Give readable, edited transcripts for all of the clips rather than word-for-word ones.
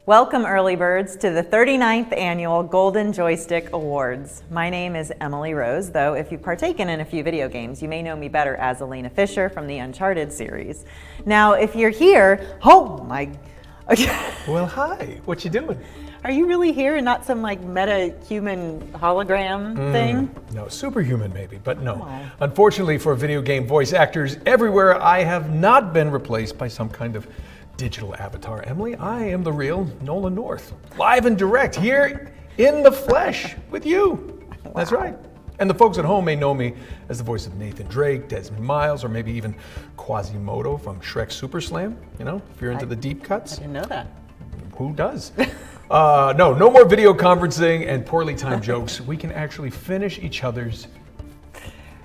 Welcome, early birds, to the 39th Annual Golden Joystick Awards. My name is Emily Rose, though if you've partaken in a few video games, you may know me better as Elena Fisher from the Uncharted series. Now, if you're here, oh my... Well, hi, what you doing? Are you really here and not some like meta-human hologram thing? No, superhuman maybe, but no. Oh. Unfortunately for video game voice actors everywhere, I have not been replaced by some kind of digital avatar. Emily, I am the real Nolan North, live and direct here in the flesh with you. Wow. That's right. And the folks at home may know me as the voice of Nathan Drake, Desmond Miles, or maybe even Quasimodo from Shrek Super Slam, you know, if you're into the deep cuts. I didn't know that. Who does? No more video conferencing and poorly timed jokes. We can actually finish each other's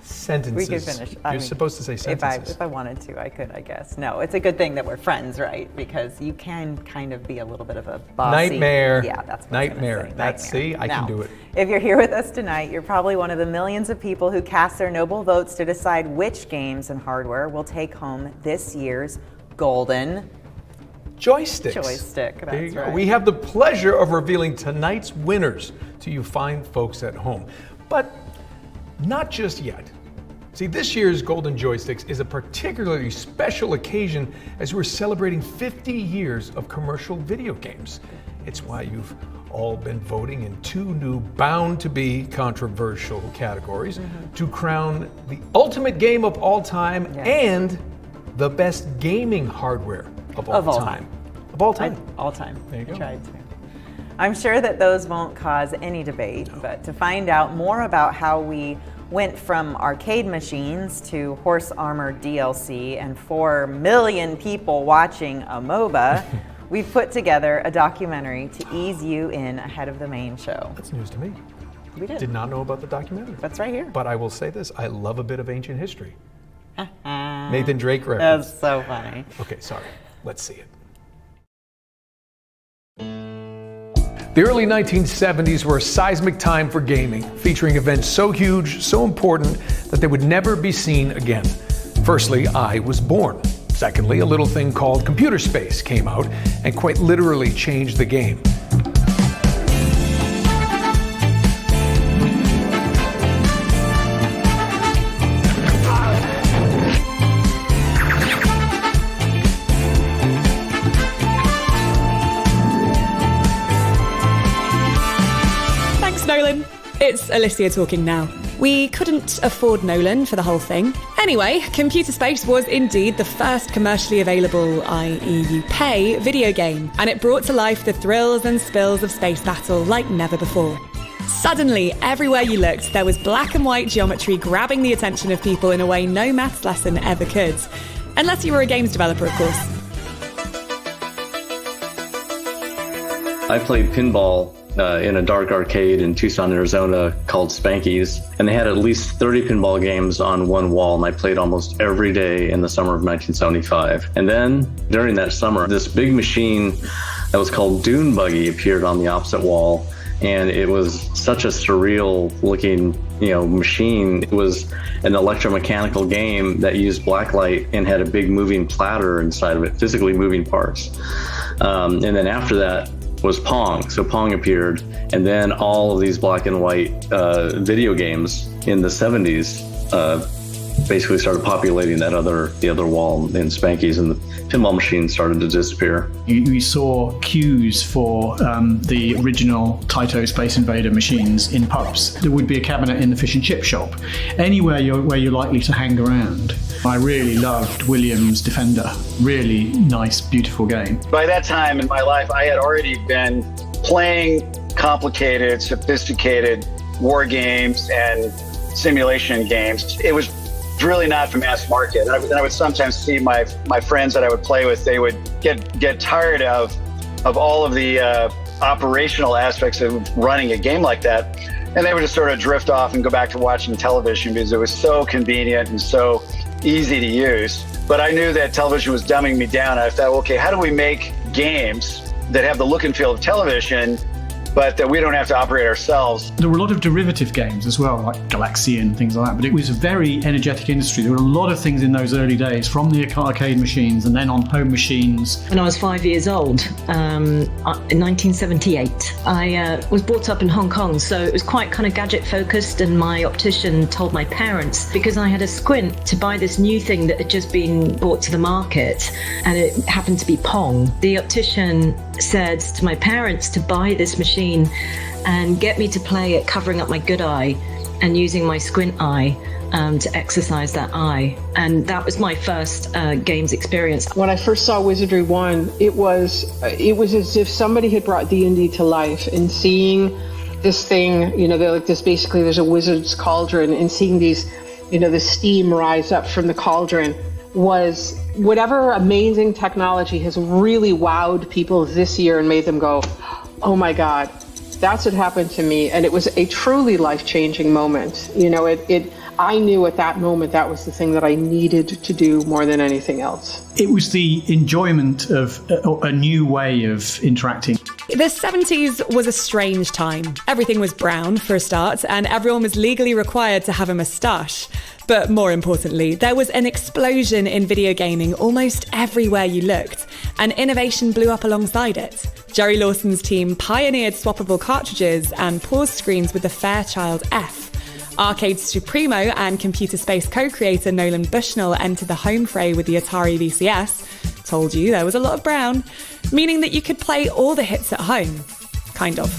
sentences. We could finish. You're supposed to say sentences. If I wanted to, I could, I guess. No, it's a good thing that we're friends, right? Because you can kind of be a little bit of a bossy... Nightmare. Yeah, that's what Nightmare. I was That's, see, I can do it. If you're here with us tonight, you're probably one of the millions of people who cast their noble votes to decide which games and hardware will take home this year's Golden Joystick. That's There you go. right. We have the pleasure of revealing tonight's winners to you fine folks at home. But not just yet. See, this year's Golden Joysticks is a particularly special occasion as we're celebrating 50 years of commercial video games. It's why you've all been voting in two new bound-to-be controversial categories to crown the ultimate game of all time and the best gaming hardware of all time. Of all time. All time. There you go. I tried to. I'm sure that those won't cause any debate, but to find out more about how we went from arcade machines to horse armor DLC and 4 million people watching a MOBA, we've put together a documentary to ease you in ahead of the main show. That's news to me. We did. Did not know about the documentary. That's right here. But I will say this, I love a bit of ancient history. Nathan Drake reference. That's so funny. Okay, sorry. Let's see it. The early 1970s were a seismic time for gaming, featuring events so huge, so important, that they would never be seen again. Firstly, I was born. Secondly, a little thing called computer space came out and quite literally changed the game. Nolan. It's Alicia talking now. We couldn't afford Nolan for the whole thing. Anyway, Computer Space was indeed the first commercially available, i.e. you pay, video game, and it brought to life the thrills and spills of space battle like never before. Suddenly, everywhere you looked, there was black and white geometry grabbing the attention of people in a way no maths lesson ever could. Unless you were a games developer, of course. I played pinball in a dark arcade in Tucson, Arizona called Spanky's, and they had at least 30 pinball games on one wall, and I played almost every day in the summer of 1975. And then during that summer, this big machine that was called Dune Buggy appeared on the opposite wall, and it was such a surreal looking machine. It was an electromechanical game that used blacklight and had a big moving platter inside of it, physically moving parts. And then after that was Pong. So Pong appeared, and then all of these black and white video games in the 70s basically started populating the other wall in Spanky's, and the pinball machines started to disappear. You saw queues for the original Taito Space Invader machines in pubs. There would be a cabinet in the fish and chip shop. Anywhere where you're likely to hang around. I really loved Williams Defender. Really nice, beautiful game. By that time in my life, I had already been playing complicated, sophisticated war games and simulation games. It was really not for mass market. And I would sometimes see my friends that I would play with, they would get tired of all of the operational aspects of running a game like that. And they would just sort of drift off and go back to watching television because it was so convenient and so easy to use. But I knew that television was dumbing me down. I thought, okay, how do we make games that have the look and feel of television but that we don't have to operate ourselves. There were a lot of derivative games as well, like Galaxy and things like that, but it was a very energetic industry. There were a lot of things in those early days, from the arcade machines and then on home machines. When I was 5 years old, in 1978, I was brought up in Hong Kong, so it was quite kind of gadget focused, and my optician told my parents, because I had a squint, to buy this new thing that had just been brought to the market, and it happened to be Pong. The optician said to my parents to buy this machine and get me to play it covering up my good eye and using my squint eye to exercise that eye. And that was my first games experience. When I first saw Wizardry 1, it was as if somebody had brought D&D to life, and seeing this thing, they're like this, basically there's a wizard's cauldron, and seeing these, the steam rise up from the cauldron was whatever amazing technology has really wowed people this year and made them go, oh my God, that's what happened to me. And it was a truly life-changing moment. I knew at that moment that was the thing that I needed to do more than anything else. It was the enjoyment of a new way of interacting. The 70s was a strange time. Everything was brown, for a start, and everyone was legally required to have a moustache. But more importantly, there was an explosion in video gaming almost everywhere you looked, and innovation blew up alongside it. Jerry Lawson's team pioneered swappable cartridges and pause screens with the Fairchild F. Arcade Supremo and Computer Space co-creator Nolan Bushnell entered the home fray with the Atari VCS. Told you there was a lot of brown, meaning that you could play all the hits at home. Kind of.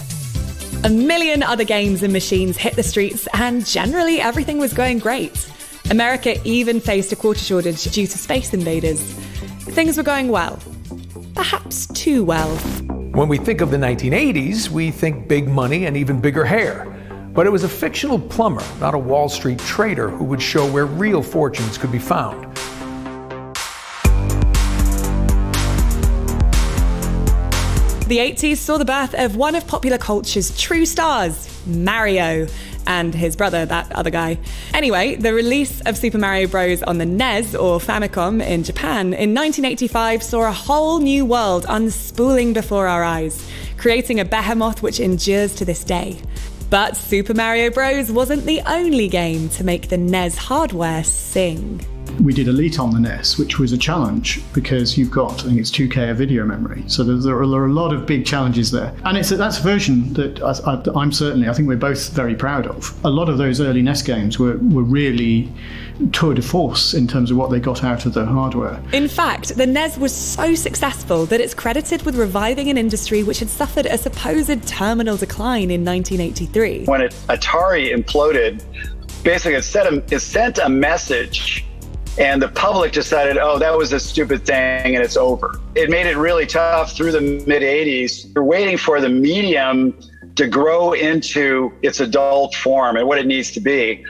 A million other games and machines hit the streets, and generally everything was going great. America even faced a quarter shortage due to Space Invaders. Things were going well. Perhaps too well. When we think of the 1980s, we think big money and even bigger hair. But it was a fictional plumber, not a Wall Street trader, who would show where real fortunes could be found. The 80s saw the birth of one of popular culture's true stars, Mario, and his brother, that other guy. Anyway, the release of Super Mario Bros. On the NES, or Famicom, in Japan in 1985 saw a whole new world unspooling before our eyes, creating a behemoth which endures to this day. But Super Mario Bros. Wasn't the only game to make the NES hardware sing. We did Elite on the NES, which was a challenge because you've got, I think it's 2K of video memory. So there are a lot of big challenges there. And that's a version that I think we're both very proud of. A lot of those early NES games were really tour de force in terms of what they got out of the hardware. In fact, the NES was so successful that it's credited with reviving an industry which had suffered a supposed terminal decline in 1983. When Atari imploded, basically it sent a message, and the public decided, oh, that was a stupid thing and it's over. It made it really tough through the mid-'80s. You're waiting for the medium to grow into its adult form and what it needs to be.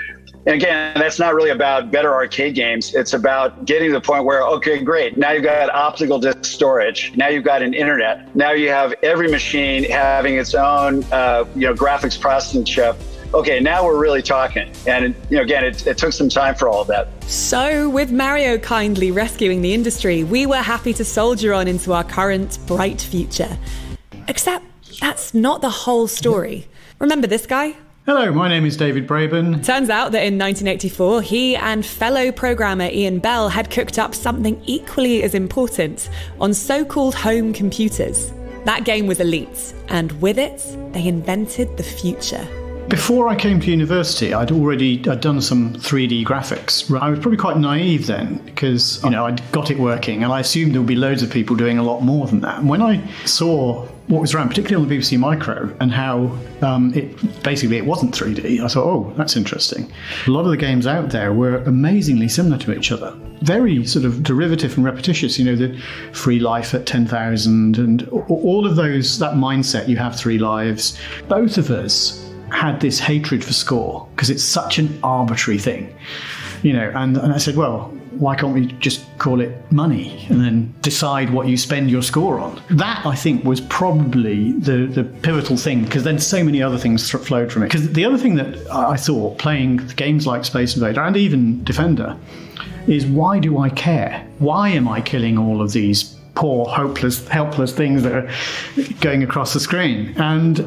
And again, that's not really about better arcade games. It's about getting to the point where, okay, great. Now you've got optical disc storage. Now you've got an internet. Now you have every machine having its own, graphics processing chip. Okay, now we're really talking. And, again, it took some time for all of that. So, with Mario kindly rescuing the industry, we were happy to soldier on into our current bright future. Except that's not the whole story. Remember this guy? Hello, my name is David Braben. Turns out that in 1984, he and fellow programmer Ian Bell had cooked up something equally as important on so-called home computers. That game was Elite, and with it, they invented the future. Before I came to university, I'd done some 3D graphics. I was probably quite naive then because, I'd got it working and I assumed there would be loads of people doing a lot more than that. And when I saw what was around, particularly on the BBC Micro, and how it wasn't 3D, I thought, oh, that's interesting. A lot of the games out there were amazingly similar to each other. Very sort of derivative and repetitious, the free life at 10,000 and all of those, that mindset, you have 3 lives. Both of us had this hatred for score because it's such an arbitrary thing, and I said, well, why can't we just call it money and then decide what you spend your score on? That, I think, was probably the pivotal thing, because then so many other things flowed from it. Because the other thing that I thought, playing games like Space Invader and even Defender, is why do I care? Why am I killing all of these poor, helpless things that are going across the screen. And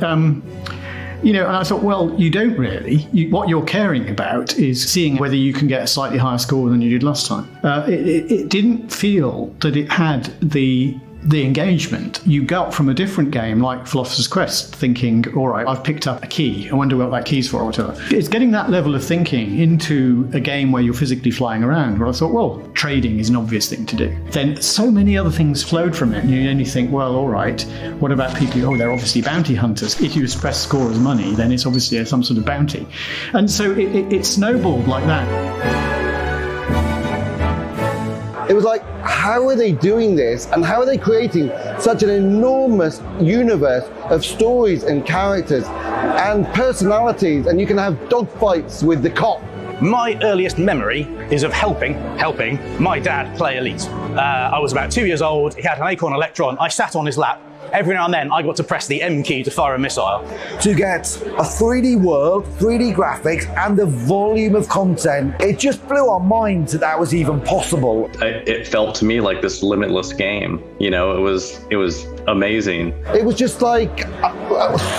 and I thought, well, you don't really. What you're caring about is seeing whether you can get a slightly higher score than you did last time. It didn't feel that it had the engagement you got from a different game like Philosopher's Quest, thinking, all right, I've picked up a key. I wonder what that key's for or whatever. It's getting that level of thinking into a game where you're physically flying around, where I thought, well, trading is an obvious thing to do. Then so many other things flowed from it, and you only think, well, all right, what about people? Oh, they're obviously bounty hunters. If you express score as money, then it's obviously some sort of bounty. And so it snowballed like that. It was like, how are they doing this? And how are they creating such an enormous universe of stories and characters and personalities? And you can have dogfights with the cop. My earliest memory is of helping my dad play Elite. I was about 2 years old. He had an Acorn Electron. I sat on his lap. Every now and then, I got to press the M key to fire a missile. To get a 3D world, 3D graphics, and the volume of content, it just blew our minds that was even possible. It felt to me like this limitless game. It was amazing. It was just like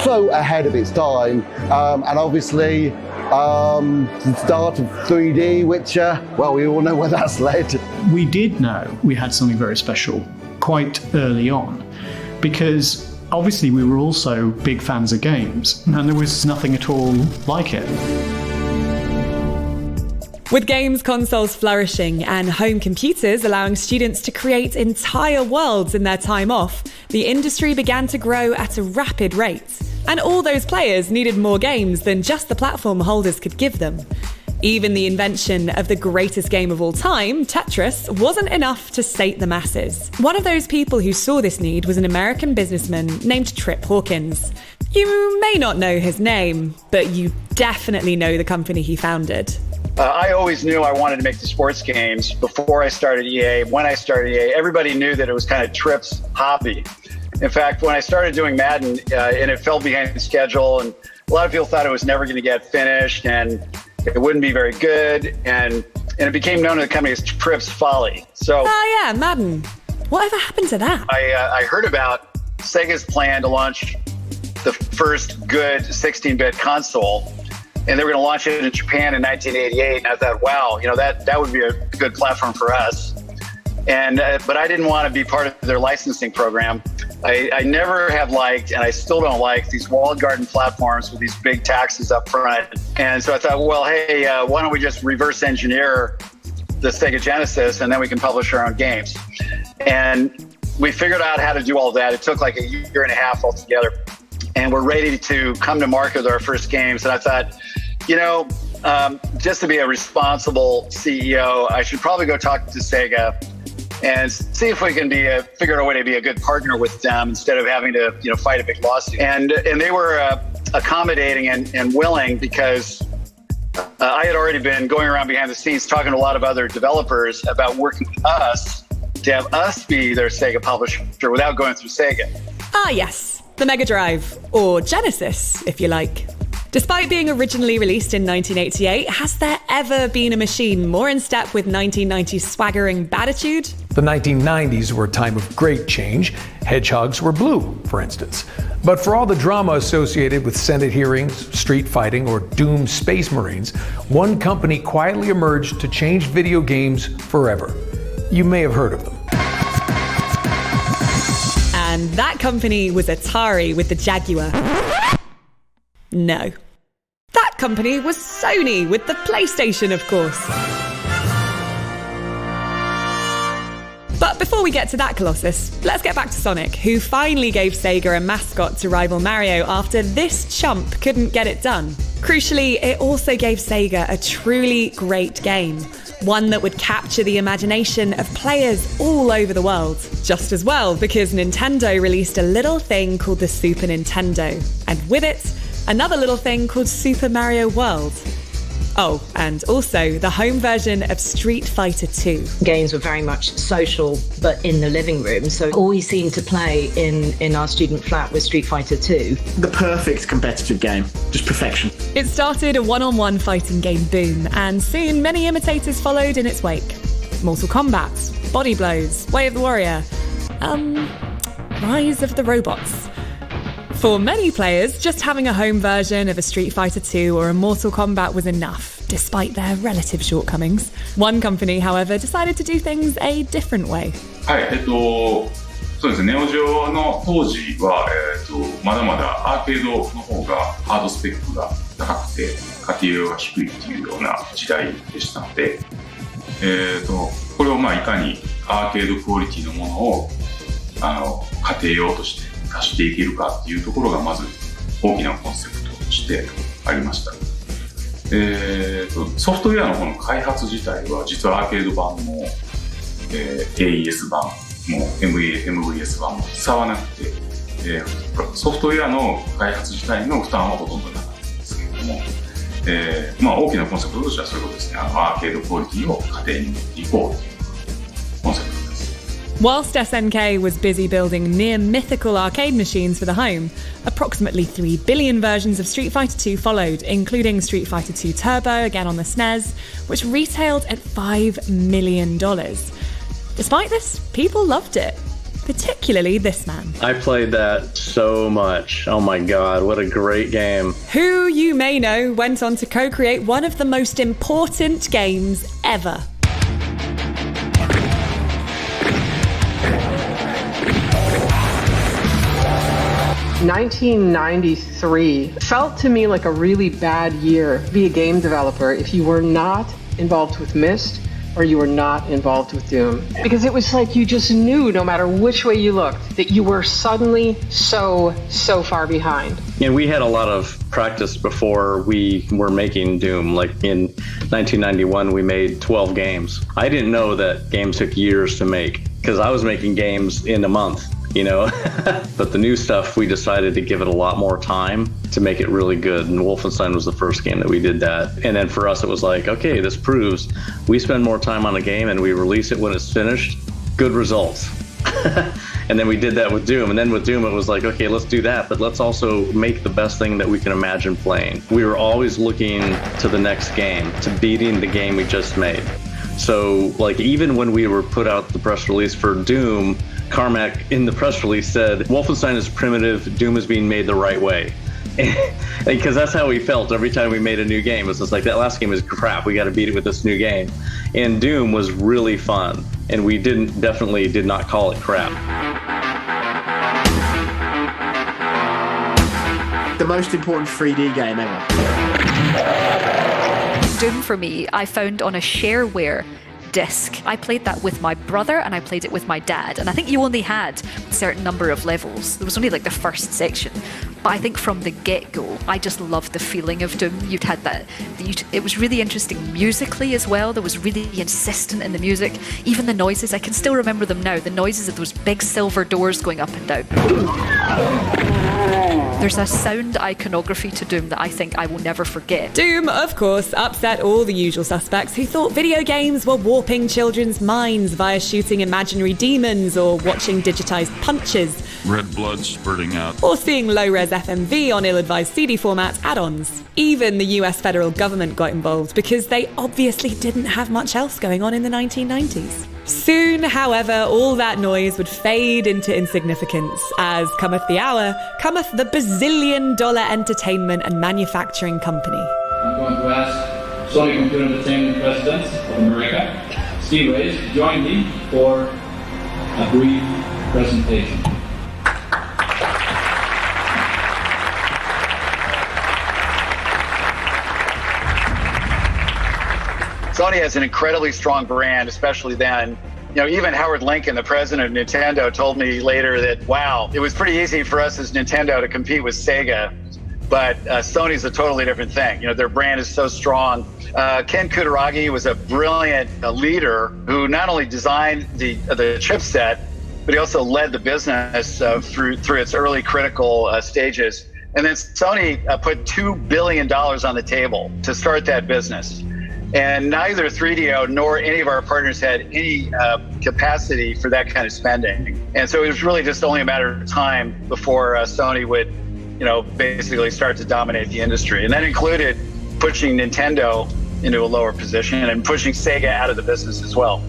so ahead of its time, and obviously the start of 3D, which, we all know where that's led. We did know we had something very special quite early on, because obviously we were also big fans of games, and there was nothing at all like it. With games consoles flourishing and home computers allowing students to create entire worlds in their time off, the industry began to grow at a rapid rate. And all those players needed more games than just the platform holders could give them. Even the invention of the greatest game of all time, Tetris, wasn't enough to sate the masses. One of those people who saw this need was an American businessman named Trip Hawkins. You may not know his name, but you definitely know the company he founded. I always knew I wanted to make the sports games before I started EA. When I started EA, everybody knew that it was kind of Trip's hobby. In fact, when I started doing Madden, and it fell behind schedule, and a lot of people thought it was never going to get finished, and it wouldn't be very good, and it became known to the company as Trip's Folly. So, yeah, Madden. Whatever happened to that? I heard about Sega's plan to launch the first good 16-bit console, and they were going to launch it in Japan in 1988. And I thought, wow, that would be a good platform for us. And but I didn't want to be part of their licensing program. I never have liked, and I still don't like, these walled garden platforms with these big taxes up front. And so I thought, well, hey, why don't we just reverse engineer the Sega Genesis, and then we can publish our own games. And we figured out how to do all that. It took like a year and a half altogether. And we're ready to come to market with our first games. And I thought, just to be a responsible CEO, I should probably go talk to Sega and see if we can figure out a way to be a good partner with them instead of having to, fight a big lawsuit. And they were accommodating and willing, because I had already been going around behind the scenes talking to a lot of other developers about working with us to have us be their Sega publisher without going through Sega. Ah, yes, the Mega Drive, or Genesis, if you like. Despite being originally released in 1988, has there ever been a machine more in step with 1990s swaggering batitude? The 1990s were a time of great change. Hedgehogs were blue, for instance. But for all the drama associated with Senate hearings, street fighting, or doomed space marines, one company quietly emerged to change video games forever. You may have heard of them. And that company was Atari with the Jaguar. No. That company was Sony with the PlayStation, of course. But before we get to that Colossus, let's get back to Sonic, who finally gave Sega a mascot to rival Mario after this chump couldn't get it done. Crucially, it also gave Sega a truly great game, one that would capture the imagination of players all over the world. Just as well, because Nintendo released a little thing called the Super Nintendo, and with it, another little thing called Super Mario World. Oh, and also the home version of Street Fighter 2. Games were very much social, but in the living room. So all we seemed to play in our student flat was Street Fighter 2. The perfect competitive game, just perfection. It started a one-on-one fighting game boom, and soon many imitators followed in its wake. Mortal Kombat, Body Blows, Way of the Warrior. Rise of the Robots. For many players, just having a home version of a Street Fighter 2 or a Mortal Kombat was enough, despite their relative shortcomings. One company, however, decided to do things a different way. はい、そうですね、ネオジオの当時は、まだまだアーケードの方がハードスペックが高くて家庭用が低いっていうような時代でしたので、これをいかにアーケードクオリティのものを家庭用として出していけるかっていうところがまず大きなコンセプトとしてありました。ソフトウェアの方の開発自体は実はアーケード版も、AES 版も MVS 版も差はなくて、ソフトウェアの開発自体の負担はほとんどなかったんですけれども、大きなコンセプトとしてはそういうことですね。アーケードクオリティを家庭に持っていこうというコンセプトです。Whilst SNK was busy building near mythical arcade machines for the home, approximately 3 billion versions of Street Fighter 2 followed, including Street Fighter 2 Turbo, again on the SNES, which retailed at $5 million. Despite this, people loved it, particularly this man. I played that so much. Oh my god, what a great game. Who, you may know, went on to co-create one of the most important games ever. $1993 felt to me like a really bad year to be a game developer if you were not involved with Myst or you were not involved with Doom. Because it was like you just knew, no matter which way you looked, that you were suddenly so far behind. And we had a lot of practice before we were making Doom. Like in 1991, we made 12 games. I didn't know that games took years to make because I was making games in a month. But the new stuff, we decided to give it a lot more time to make it really good. And Wolfenstein was the first game that we did that. And then for us, it was like, okay, this proves we spend more time on a game and we release it when it's finished. Good results. And then we did that with Doom. And then with Doom, it was like, okay, let's do that, but let's also make the best thing that we can imagine playing. We were always looking to the next game, to beating the game we just made. So like even when we were put out the press release for Doom, Carmack in the press release said, Wolfenstein is primitive, Doom is being made the right way. Because that's how we felt every time we made a new game. It was just like, that last game is crap, we got to beat it with this new game. And Doom was really fun, and we definitely did not call it crap. The most important 3D game ever. Doom for me, I found on a shareware disc. I played that with my brother and I played it with my dad, and I think you only had a certain number of levels. There was only like the first section, but I think from the get-go I just loved the feeling of Doom. You'd had that, it was really interesting musically as well. There was really insistent in the music, even the noises, I can still remember them now, the noises of those big silver doors going up and down. There's a sound iconography to Doom that I think I will never forget. Doom, of course, upset all the usual suspects who thought video games were warping children's minds via shooting imaginary demons or watching digitized punches. Red blood spurting out. Or seeing low-res FMV on ill-advised CD format add-ons. Even the US federal government got involved because they obviously didn't have much else going on in the 1990s. Soon, however, all that noise would fade into insignificance, as cometh the hour, cometh the bazillion-dollar entertainment and manufacturing company. I'm going to ask Sony Computer Entertainment President of America, Steve Reyes, to join me for a brief presentation. Sony has an incredibly strong brand, especially then. Even Howard Lincoln, the president of Nintendo, told me later that, wow, it was pretty easy for us as Nintendo to compete with Sega, but Sony's a totally different thing. Their brand is so strong. Ken Kutaragi was a brilliant leader who not only designed the chipset, but he also led the business through its early critical stages. And then Sony put $2 billion on the table to start that business. And neither 3DO nor any of our partners had any capacity for that kind of spending. And so it was really just only a matter of time before Sony would, basically start to dominate the industry. And that included pushing Nintendo into a lower position and pushing Sega out of the business as well.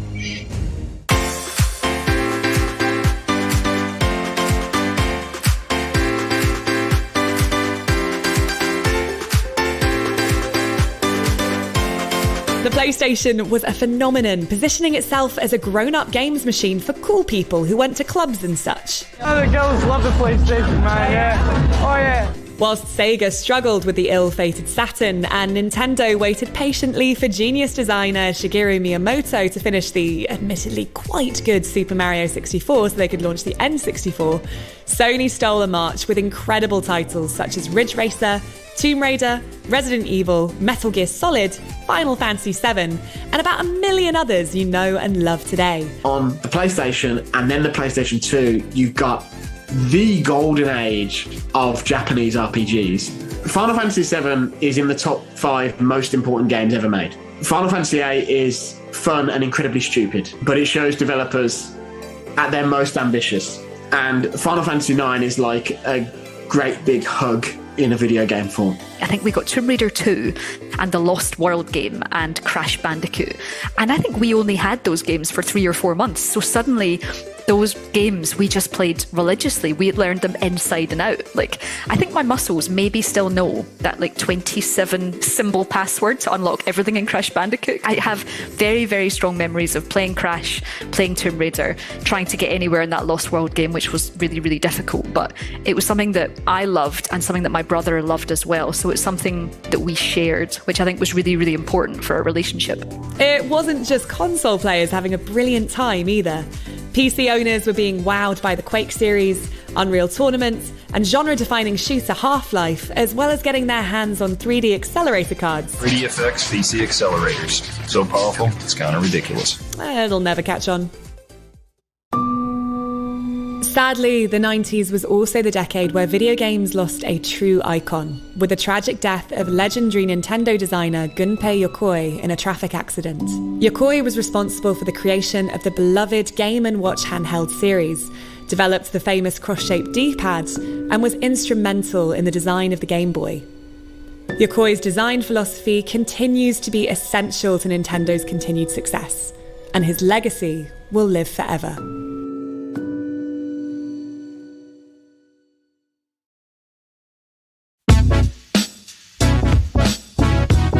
PlayStation was a phenomenon, positioning itself as a grown-up games machine for cool people who went to clubs and such. Oh, the girls love the PlayStation, man, yeah. Oh, yeah. Whilst Sega struggled with the ill-fated Saturn and Nintendo waited patiently for genius designer Shigeru Miyamoto to finish the admittedly quite good Super Mario 64 so they could launch the N64, Sony stole a march with incredible titles such as Ridge Racer, Tomb Raider, Resident Evil, Metal Gear Solid, Final Fantasy VII, and about a million others you know and love today. On the PlayStation and then the PlayStation 2, you've got the golden age of Japanese RPGs. Final Fantasy VII is in the top 5 most important games ever made. Final Fantasy VIII is fun and incredibly stupid, but it shows developers at their most ambitious. And Final Fantasy IX is like a great big hug in a video game form. I think we got Tomb Raider 2 and the Lost World game and Crash Bandicoot. And I think we only had those games for 3 or 4 months. So suddenly those games we just played religiously. We had learned them inside and out. Like, I think my muscles maybe still know that like 27 symbol password to unlock everything in Crash Bandicoot. I have very, very strong memories of playing Crash, playing Tomb Raider, trying to get anywhere in that Lost World game, which was really, really difficult. But it was something that I loved and something that my brother loved as well. So it's something that we shared, which I think was really, really important for our relationship. It wasn't just console players having a brilliant time either. PC owners were being wowed by the Quake series, Unreal Tournament, and genre-defining shooter Half-Life, as well as getting their hands on 3D accelerator cards. 3DFX PC accelerators. So powerful, it's kind of ridiculous. It'll never catch on. Sadly, the 90s was also the decade where video games lost a true icon, with the tragic death of legendary Nintendo designer Gunpei Yokoi in a traffic accident. Yokoi was responsible for the creation of the beloved Game & Watch handheld series, developed the famous cross-shaped D-pad, and was instrumental in the design of the Game Boy. Yokoi's design philosophy continues to be essential to Nintendo's continued success, and his legacy will live forever.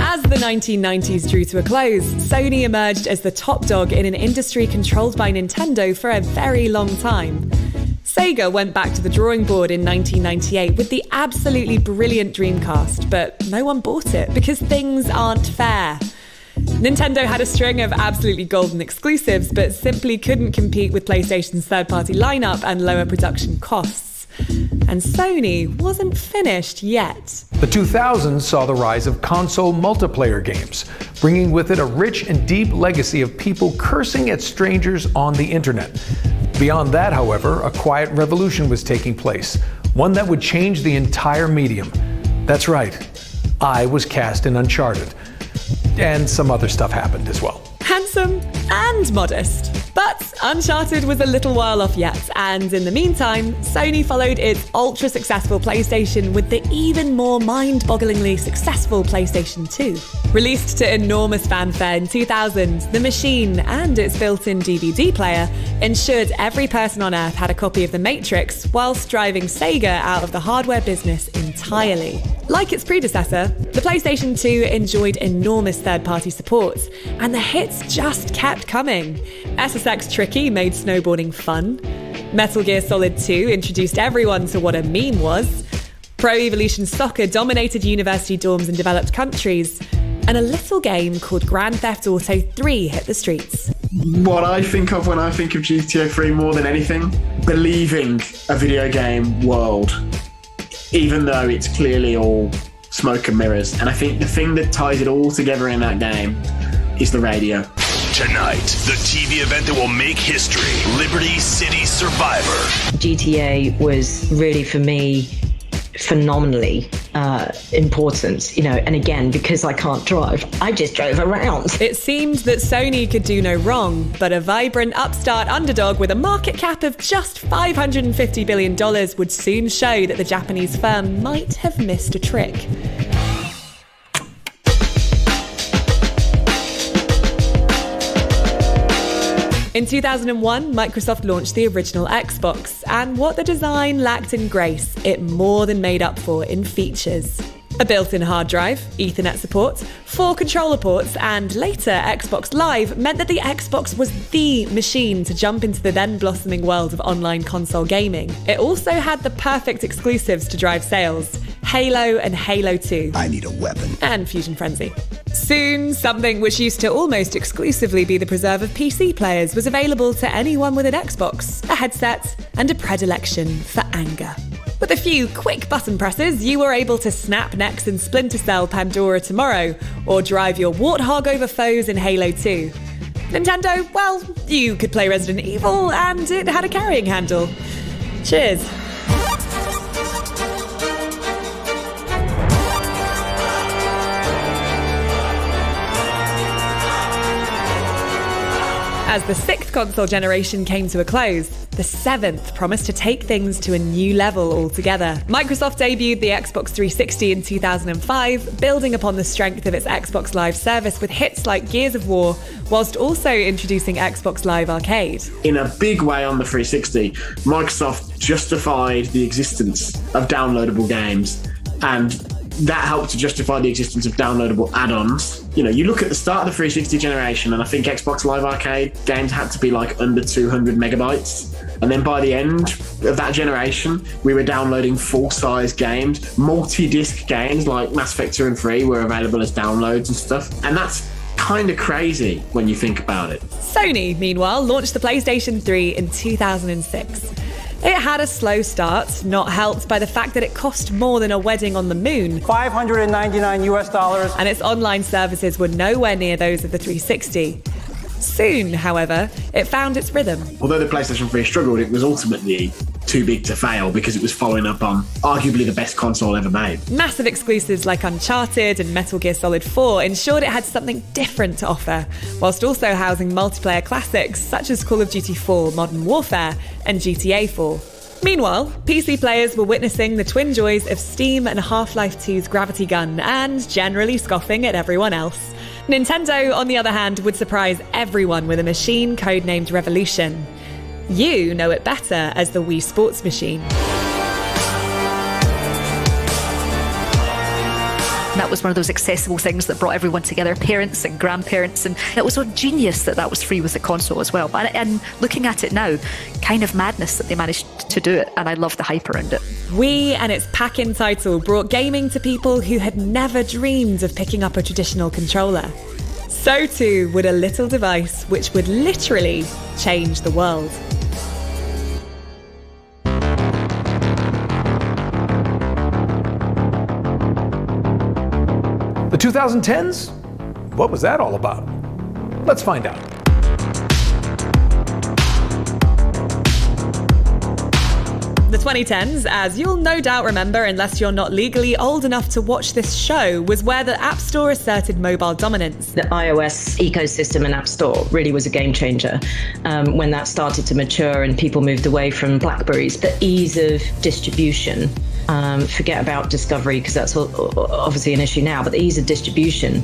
As the 1990s drew to a close, Sony emerged as the top dog in an industry controlled by Nintendo for a very long time. Sega went back to the drawing board in 1998 with the absolutely brilliant Dreamcast, but no one bought it because things aren't fair. Nintendo had a string of absolutely golden exclusives, but simply couldn't compete with PlayStation's third-party lineup and lower production costs. And Sony wasn't finished yet. The 2000s saw the rise of console multiplayer games, bringing with it a rich and deep legacy of people cursing at strangers on the internet. Beyond that, however, a quiet revolution was taking place, one that would change the entire medium. That's right, I was cast in Uncharted. And some other stuff happened as well. Handsome and modest. But Uncharted was a little while off yet, and in the meantime, Sony followed its ultra-successful PlayStation with the even more mind-bogglingly successful PlayStation 2. Released to enormous fanfare in 2000, the machine and its built-in DVD player ensured every person on Earth had a copy of The Matrix, whilst driving Sega out of the hardware business entirely. Like its predecessor, the PlayStation 2 enjoyed enormous third-party support, and the hits just kept coming. SSX Tricky made snowboarding fun. Metal Gear Solid 2 introduced everyone to what a meme was. Pro Evolution Soccer dominated university dorms in developed countries. And a little game called Grand Theft Auto 3 hit the streets. What I think of when I think of GTA 3 more than anything, believing a video game world, even though it's clearly all smoke and mirrors. And I think the thing that ties it all together in that game is the radio. Tonight, the TV event that will make history, Liberty City Survivor. GTA was really, for me, phenomenally important, and again, because I can't drive, I just drove around. It seemed that Sony could do no wrong, but a vibrant upstart underdog with a market cap of just $550 billion would soon show that the Japanese firm might have missed a trick. In 2001, Microsoft launched the original Xbox, and what the design lacked in grace, it more than made up for in features. A built-in hard drive, Ethernet support, 4 controller ports, and later Xbox Live meant that the Xbox was the machine to jump into the then blossoming world of online console gaming. It also had the perfect exclusives to drive sales: Halo and Halo 2. I need a weapon. And Fusion Frenzy. Soon, something which used to almost exclusively be the preserve of PC players was available to anyone with an Xbox, a headset, and a predilection for anger. With a few quick button presses, you were able to snap necks in Splinter Cell Pandora Tomorrow, or drive your warthog over foes in Halo 2. Nintendo, well, you could play Resident Evil, and it had a carrying handle. Cheers. As the 6th console generation came to a close, the 7th promised to take things to a new level altogether. Microsoft debuted the Xbox 360 in 2005, building upon the strength of its Xbox Live service with hits like Gears of War, whilst also introducing Xbox Live Arcade. In a big way on the 360, Microsoft justified the existence of downloadable games, and that helped to justify the existence of downloadable add-ons. You know, you look at the start of the 360 generation, and I think Xbox Live Arcade games had to be like under 200 megabytes. And then by the end of that generation, we were downloading full-size games. Multi-disc games like Mass Effect 2 and 3 were available as downloads and stuff. And that's kind of crazy when you think about it. Sony, meanwhile, launched the PlayStation 3 in 2006. It had a slow start, not helped by the fact that it cost more than a wedding on the moon. $599 US. And its online services were nowhere near those of the 360. Soon, however, it found its rhythm. Although the PlayStation 3 struggled, it was ultimately too big to fail because it was following up on arguably the best console ever made. Massive exclusives like Uncharted and Metal Gear Solid 4 ensured it had something different to offer, whilst also housing multiplayer classics such as Call of Duty 4 Modern Warfare and GTA 4. Meanwhile, PC players were witnessing the twin joys of Steam and Half-Life 2's Gravity Gun and generally scoffing at everyone else. Nintendo, on the other hand, would surprise everyone with a machine codenamed Revolution. You know it better as the Wii Sports Machine. That was one of those accessible things that brought everyone together, parents and grandparents, and it was so genius that that was free with the console as well. And looking at it now, kind of madness that they managed to do it, and I love the hype around it. Wii and its pack-in title brought gaming to people who had never dreamed of picking up a traditional controller. So too would a little device which would literally change the world. The 2010s? What was that all about? Let's find out. The 2010s, as you'll no doubt remember unless you're not legally old enough to watch this show, was where the App Store asserted mobile dominance. The iOS ecosystem and App Store really was a game changer when that started to mature and people moved away from Blackberries. The ease of distribution, forget about discovery because that's obviously an issue now, but the ease of distribution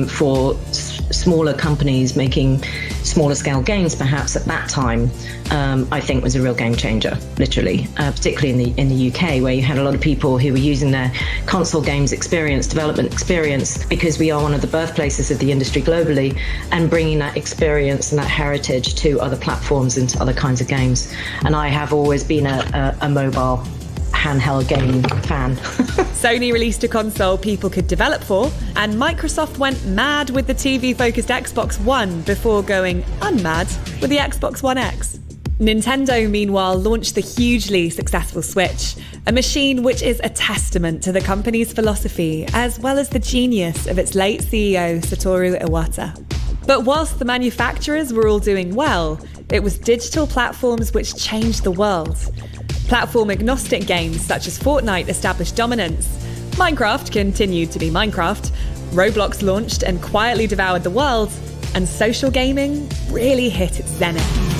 for smaller companies making smaller scale games perhaps at that time, I think was a real game changer, literally, particularly in the UK, where you had a lot of people who were using their console games experience, development experience, because we are one of the birthplaces of the industry globally, and bringing that experience and that heritage to other platforms and to other kinds of games. And I have always been a mobile handheld gaming fan. Sony released a console people could develop for, and Microsoft went mad with the TV-focused Xbox One before going unmad with the Xbox One X. Nintendo, meanwhile, launched the hugely successful Switch, a machine which is a testament to the company's philosophy as well as the genius of its late CEO, Satoru Iwata. But whilst the manufacturers were all doing well, it was digital platforms which changed the world. Platform-agnostic games such as Fortnite established dominance. Minecraft continued to be Minecraft. Roblox launched and quietly devoured the world. And social gaming really hit its zenith.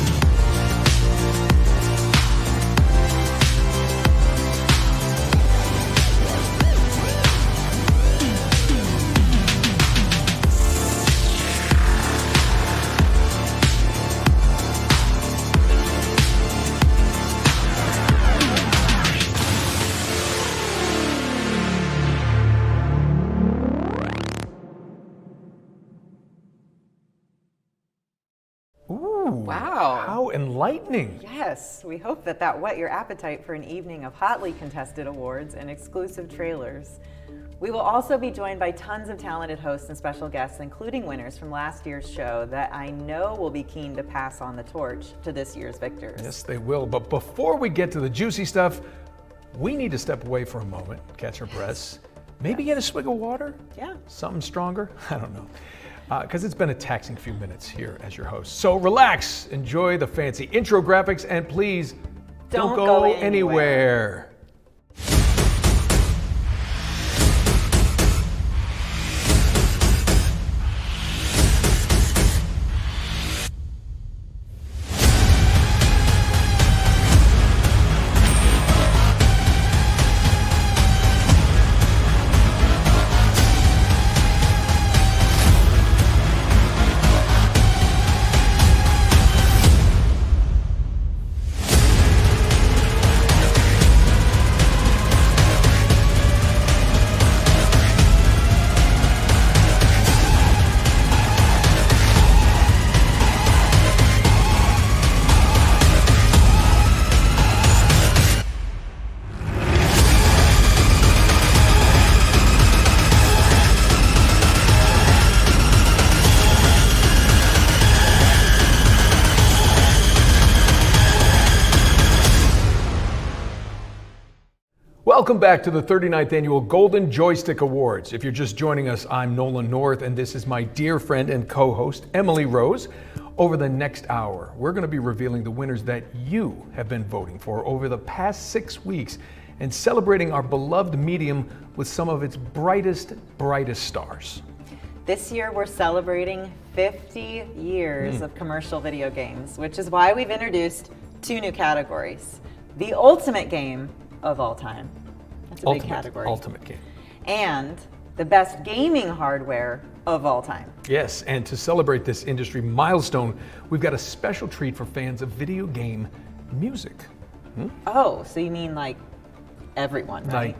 enlightening. Yes, we hope that whet your appetite for an evening of hotly contested awards and exclusive trailers. We will also be joined by tons of talented hosts and special guests, including winners from last year's show that I know will be keen to pass on the torch to this year's victors. Yes, they will. But before we get to the juicy stuff, we need to step away for a moment, catch our breaths, maybe get a swig of water? Yeah. Something stronger? I don't know. Because it's been a taxing few minutes here as your host. So relax, enjoy the fancy intro graphics, and please don't go anywhere. Welcome back to the 39th Annual Golden Joystick Awards. If you're just joining us, I'm Nolan North, and this is my dear friend and co-host, Emily Rose. Over the next hour, we're going to be revealing the winners that you have been voting for over the past 6 weeks and celebrating our beloved medium with some of its brightest stars. This year, we're celebrating 50 years of commercial video games, which is why we've introduced 2 new categories. The ultimate game of all time. That's a big category. Ultimate game. And the best gaming hardware of all time. Yes, and to celebrate this industry milestone, we've got a special treat for fans of video game music. Oh, so you mean like everyone, right? Like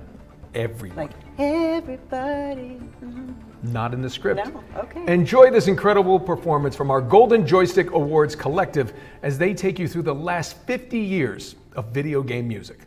everyone. Like everybody. Not in the script. No, okay. Enjoy this incredible performance from our Golden Joystick Awards collective as they take you through the last 50 years of video game music.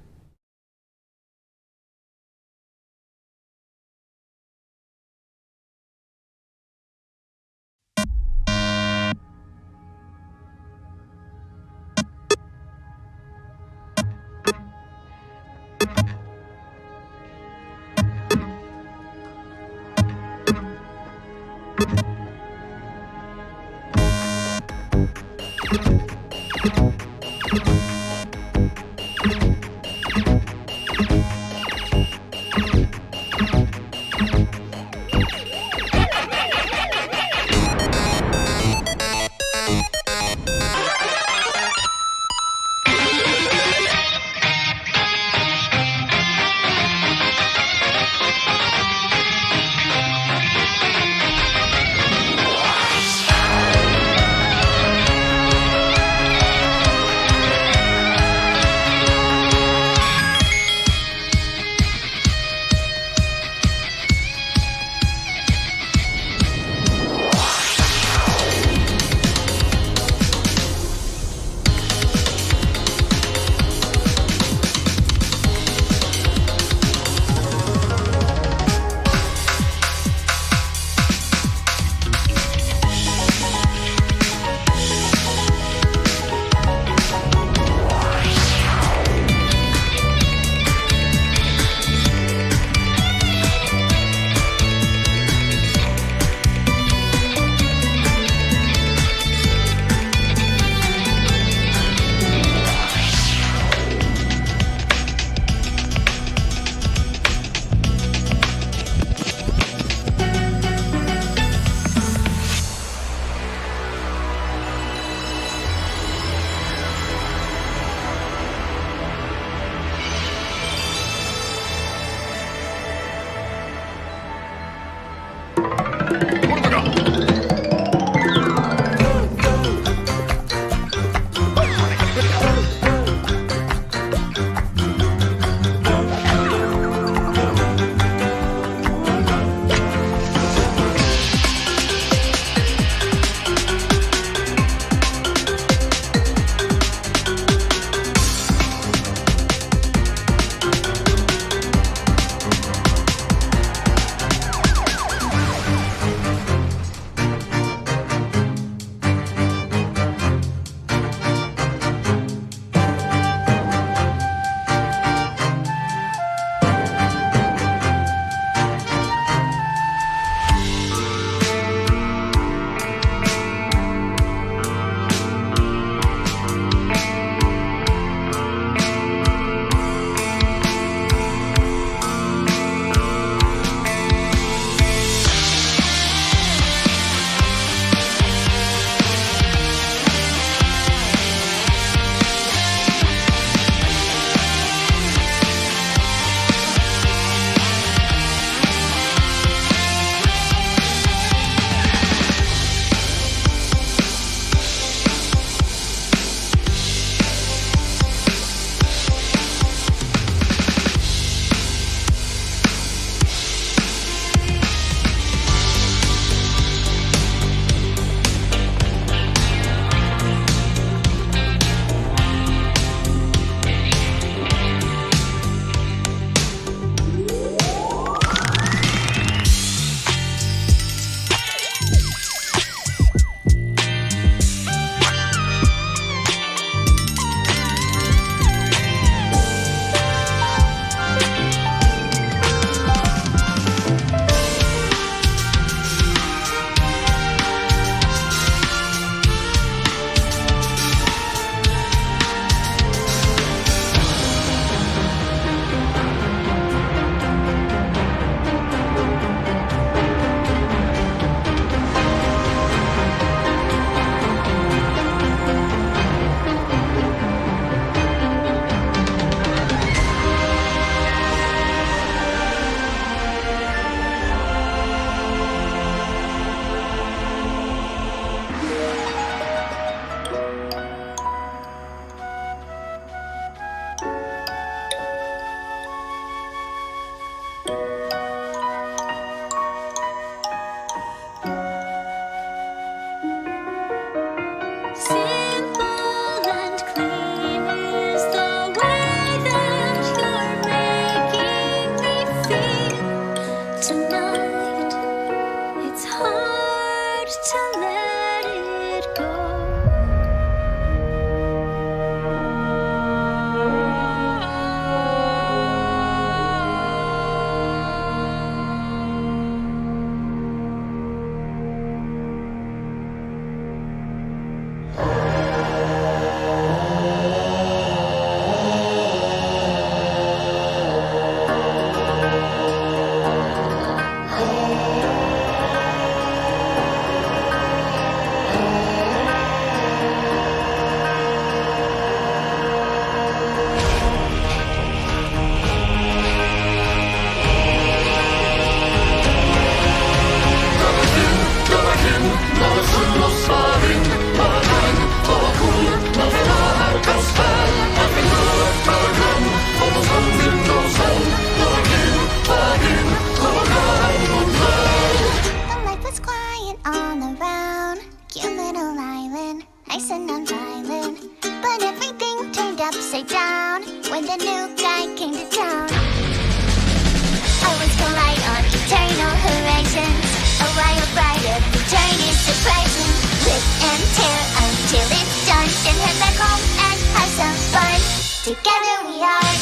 Together we are.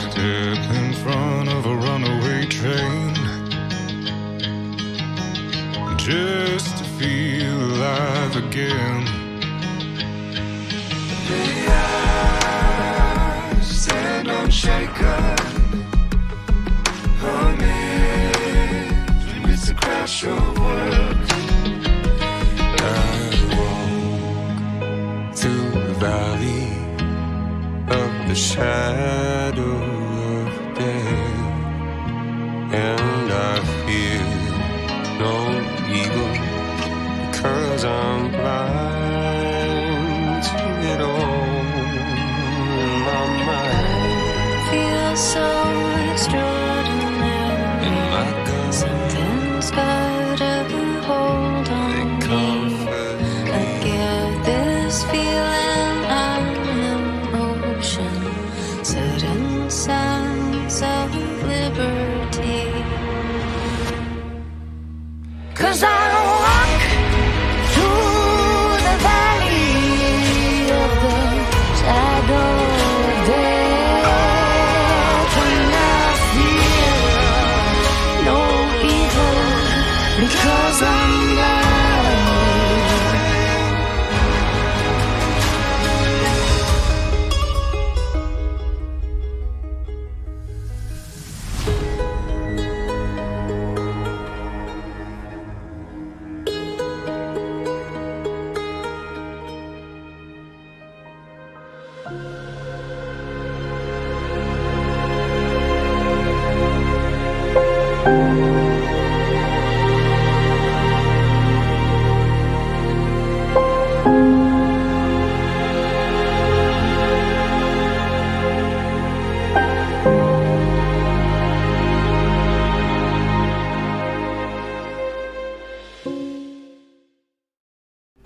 Step in front of a runaway train, just to feel alive again. The eyes stand unshaken amidst the crash of words. I walk through the valley of the shadow of death, and I fear no evil, because I'm blind to it all in my mind. Feels so extraordinary. In my gun, Something's got a hold on me. I give this feeling an emotion, sudden sense of liberty. 'Cause I walk through the valley of the shadow of death, and I fear no evil, because I'm blind.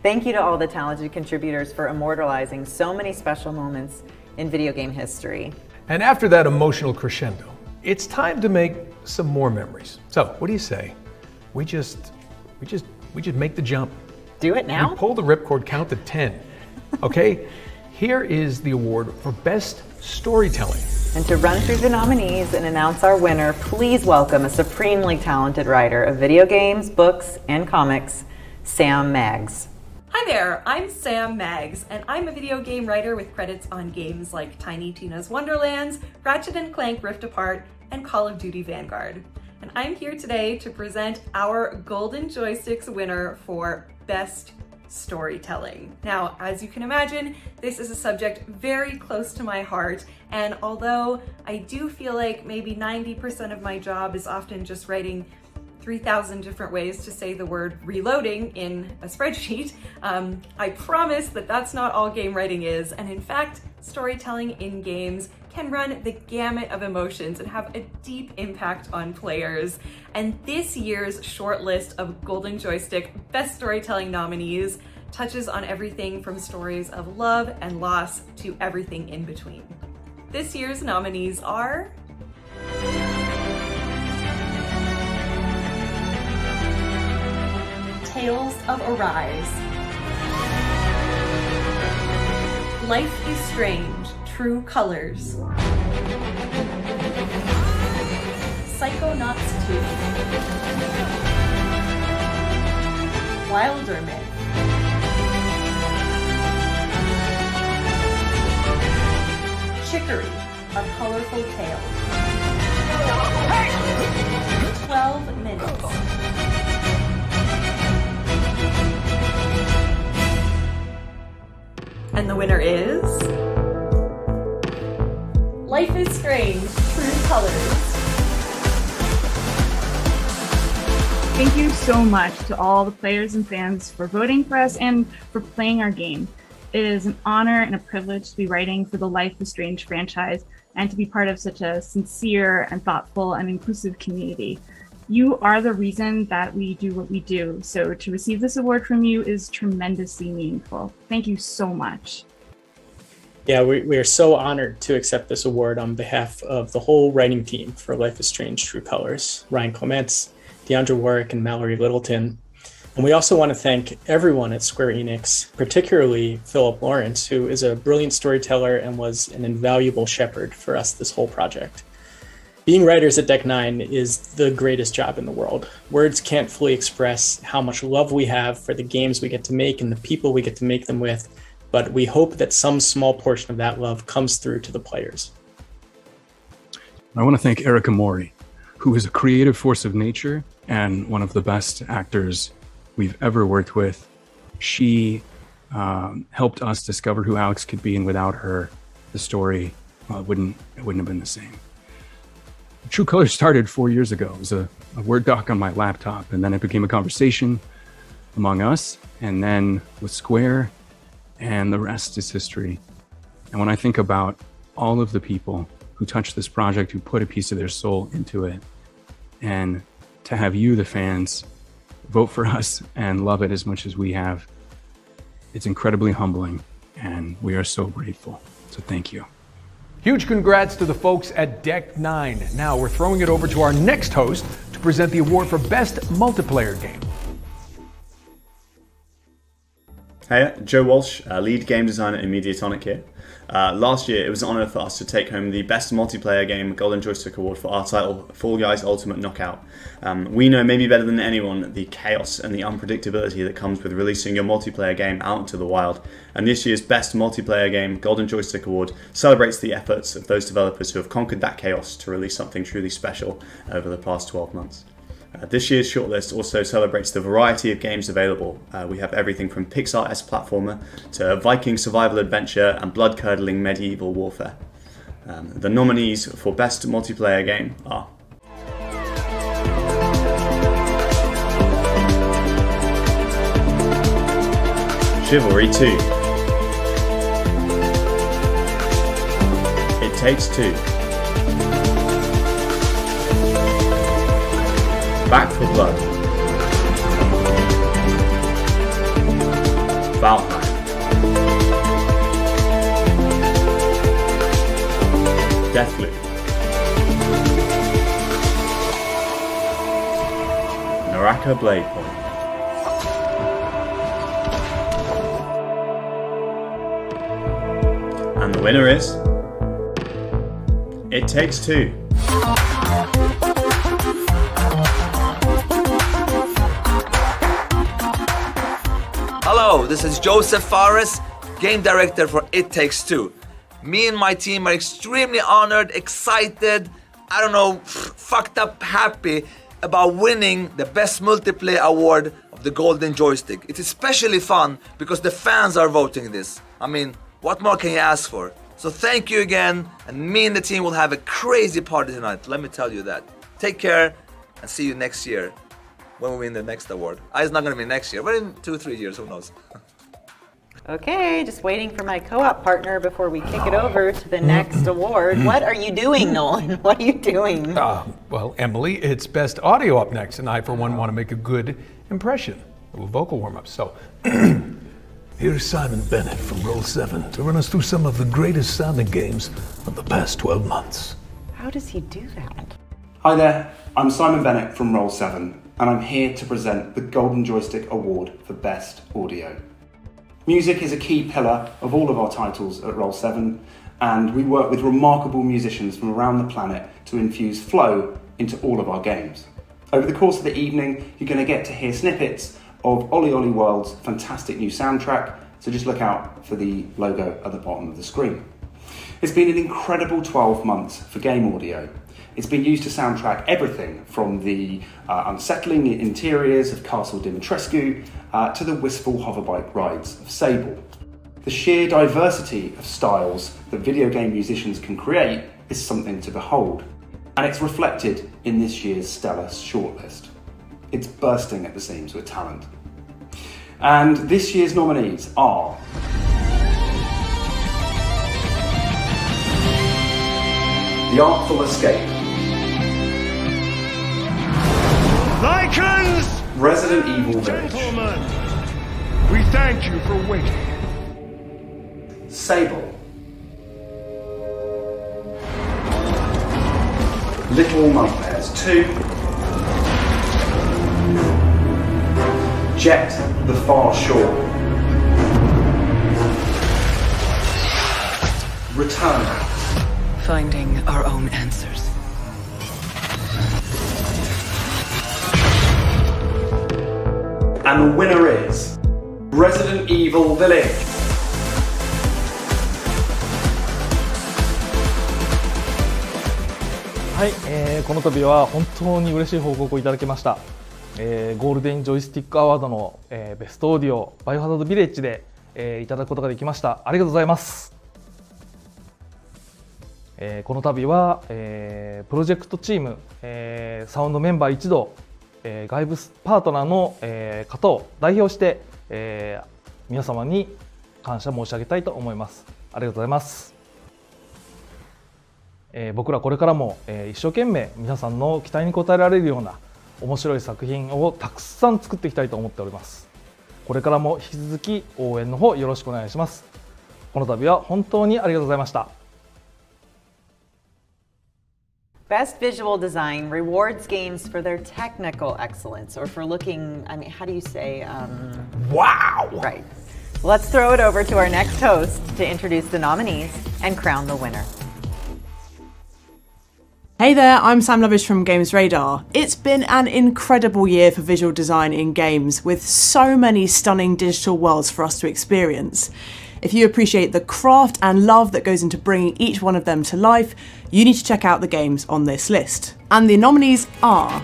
Thank you to all the talented contributors for immortalizing so many special moments in video game history. And after that emotional crescendo, it's time to make some more memories. So, what do you say? We just make the jump. Do it now? We pull the ripcord, count to 10. Okay? Here is the award for Best Storytelling. And to run through the nominees and announce our winner, please welcome a supremely talented writer of video games, books, and comics, Sam Maggs. Hi there, I'm Sam Maggs, and I'm a video game writer with credits on games like Tiny Tina's Wonderlands, Ratchet & Clank Rift Apart, and Call of Duty Vanguard. And I'm here today to present our Golden Joysticks winner for Best Storytelling. Now, as you can imagine, this is a subject very close to my heart, and although I do feel like maybe 90% of my job is often just writing 3,000 different ways to say the word reloading in a spreadsheet, I promise that that's not all game writing is, and in fact, storytelling in games can run the gamut of emotions and have a deep impact on players. And this year's shortlist of Golden Joystick Best Storytelling nominees touches on everything from stories of love and loss to everything in between. This year's nominees are Tales of Arise, Life is Strange, True Colors, Psychonauts 2, Wilder Myth, Chicory, A Colorful Tale, 12 Minutes, and the winner is Life is Strange, True Colors. Thank you so much to all the players and fans for voting for us and for playing our game. It is an honor and a privilege to be writing for the Life is Strange franchise and to be part of such a sincere and thoughtful and inclusive community. You are the reason that we do what we do. So to receive this award from you is tremendously meaningful. Thank you so much. Yeah, we are so honored to accept this award on behalf of the whole writing team for Life is Strange True Colors, Ryan Clements, Deandra Warwick, and Mallory Littleton. And we also want to thank everyone at Square Enix, particularly Philip Lawrence, who is a brilliant storyteller and was an invaluable shepherd for us this whole project. Being writers at Deck 9 is the greatest job in the world. Words can't fully express how much love we have for the games we get to make and the people we get to make them with, but we hope that some small portion of that love comes through to the players. I want to thank Erica Mori, who is a creative force of nature and one of the best actors we've ever worked with. She helped us discover who Alex could be, and without her, the story wouldn't have been the same. True Colors started 4 years ago. It was a Word doc on my laptop, and then it became a conversation among us, and then with Square, and the rest is history. And when I think about all of the people who touched this project, who put a piece of their soul into it, and to have you, the fans, vote for us and love it as much as we have, it's incredibly humbling, and we are so grateful. So thank you. Huge congrats to the folks at Deck 9. Now we're throwing it over to our next host to present the award for Best Multiplayer Game. Hey, Joe Walsh, lead game designer in Mediatonic here. Last year, it was an honour for us to take home the Best Multiplayer Game Golden Joystick Award for our title, Fall Guys Ultimate Knockout. We know maybe better than anyone the chaos and the unpredictability that comes with releasing your multiplayer game out into the wild. And this year's Best Multiplayer Game Golden Joystick Award celebrates the efforts of those developers who have conquered that chaos to release something truly special over the past 12 months. This year's shortlist also celebrates the variety of games available. We have everything from Pixar-esque platformer to Viking survival adventure and blood-curdling medieval warfare. The nominees for Best Multiplayer Game are Chivalry 2, It Takes Two, Back 4 Blood, Valheim, Deathloop, Naraka Blade Point. And the winner is It Takes Two. Hello, this is Joseph Fares, game director for It Takes Two. Me and my team are extremely honored, excited, fucked up happy about winning the Best Multiplayer Award of the Golden Joystick. It's especially fun because the fans are voting this. I mean, what more can you ask for? So thank you again, and me and the team will have a crazy party tonight, let me tell you that. Take care, and see you next year when we win the next award. It's not gonna be next year, but in 2-3 years, who knows? Okay, just waiting for my co-op partner before we kick it over to the next award. What are you doing, Nolan? What are you doing? Well, Emily, it's Best Audio up next, and I, for one, want to make a good impression. A little vocal warm-up, so. Here's Simon Bennett from Roll7 to run us through some of the greatest sounding games of the past 12 months. How does he do that? Hi there, I'm Simon Bennett from Roll7, and I'm here to present the Golden Joystick Award for Best Audio. Music is a key pillar of all of our titles at Roll7, and we work with remarkable musicians from around the planet to infuse flow into all of our games. Over the course of the evening, you're going to get to hear snippets of Ollie Ollie World's fantastic new soundtrack, so just look out for the logo at the bottom of the screen. It's been an incredible 12 months for game audio. It's been used to soundtrack everything from the unsettling interiors of Castle Dimitrescu to the wistful hoverbike rides of Sable. The sheer diversity of styles that video game musicians can create is something to behold, and it's reflected in this year's stellar shortlist. It's bursting at the seams with talent. And this year's nominees are The Artful Escape, Lycans! Resident Evil Village. Gentlemen, we thank you for waiting. Sable. Little Nightmares 2. Jet the Far Shore. Return. Finding our own answers. And the winner is Resident Evil Village. はい、この度は本当に嬉しい報告をいただきました。ゴールデンジョイスティックアワードの、ベストオーディオバイオハザードビレッジで、いただくことができました。ありがとうございます。この度は、プロジェクトチーム、サウンドメンバー一同、外部パートナーの、方を代表して、皆様に感謝申し上げたいと思います。ありがとうございます。僕らこれからも、一生懸命皆さんの期待に応えられるような面白い作品をたくさん作っていきたいと思っております。これからも引き続き応援の方よろしくお願いします。この度は本当にありがとうございました。Best visual design rewards games for their technical excellence, or for looking, I mean, how do you say? Wow! Right. Let's throw it over to our next host to introduce the nominees and crown the winner. Hey there, I'm Sam Lovish from GamesRadar. It's been an incredible year for visual design in games, with so many stunning digital worlds for us to experience. If you appreciate the craft and love that goes into bringing each one of them to life, you need to check out the games on this list. And the nominees are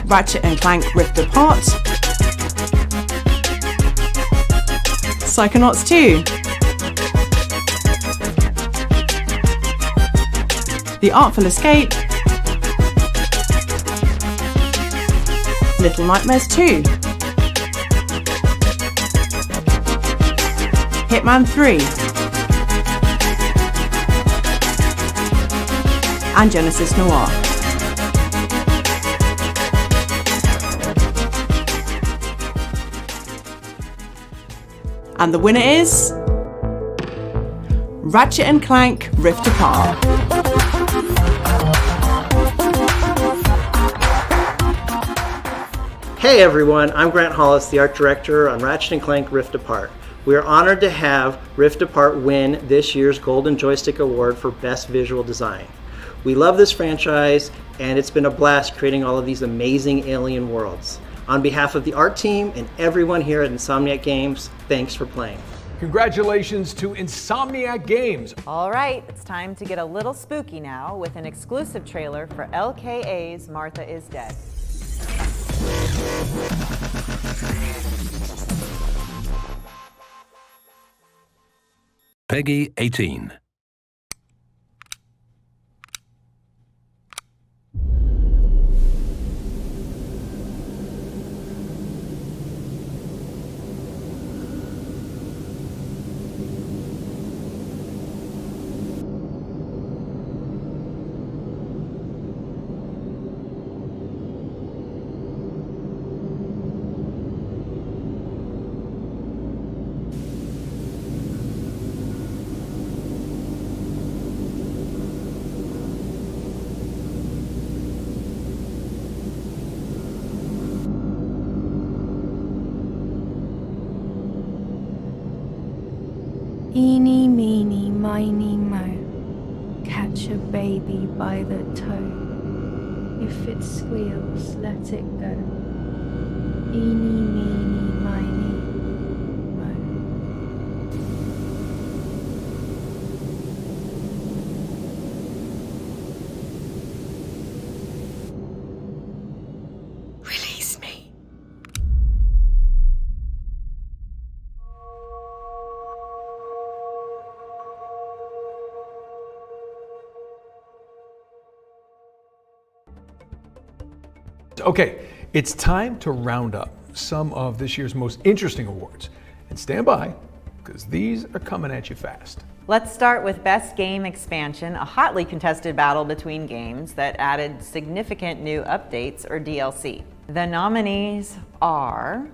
Ratchet & Clank Rift Apart, Psychonauts 2, The Artful Escape, Little Nightmares 2, Hitman 3, and Genesis Noir. And the winner is Ratchet & Clank Rift Apart. Hey everyone, I'm Grant Hollis, the art director on Ratchet & Clank Rift Apart. We are honored to have Rift Apart win this year's Golden Joystick Award for Best Visual Design. We love this franchise, and it's been a blast creating all of these amazing alien worlds. On behalf of the art team and everyone here at Insomniac Games, thanks for playing. Congratulations to Insomniac Games. All right, it's time to get a little spooky now with an exclusive trailer for LKA's Martha is Dead. Peggy 18. Eeny, meeny, miny, moe, catch a baby by the toe. If it squeals, let it go. Eeny, meeny, miny, moe. Release me. Okay, it's time to round up some of this year's most interesting awards. And stand by, because these are coming at you fast. Let's start with Best Game Expansion, a hotly contested battle between games that added significant new updates or DLC. The nominees are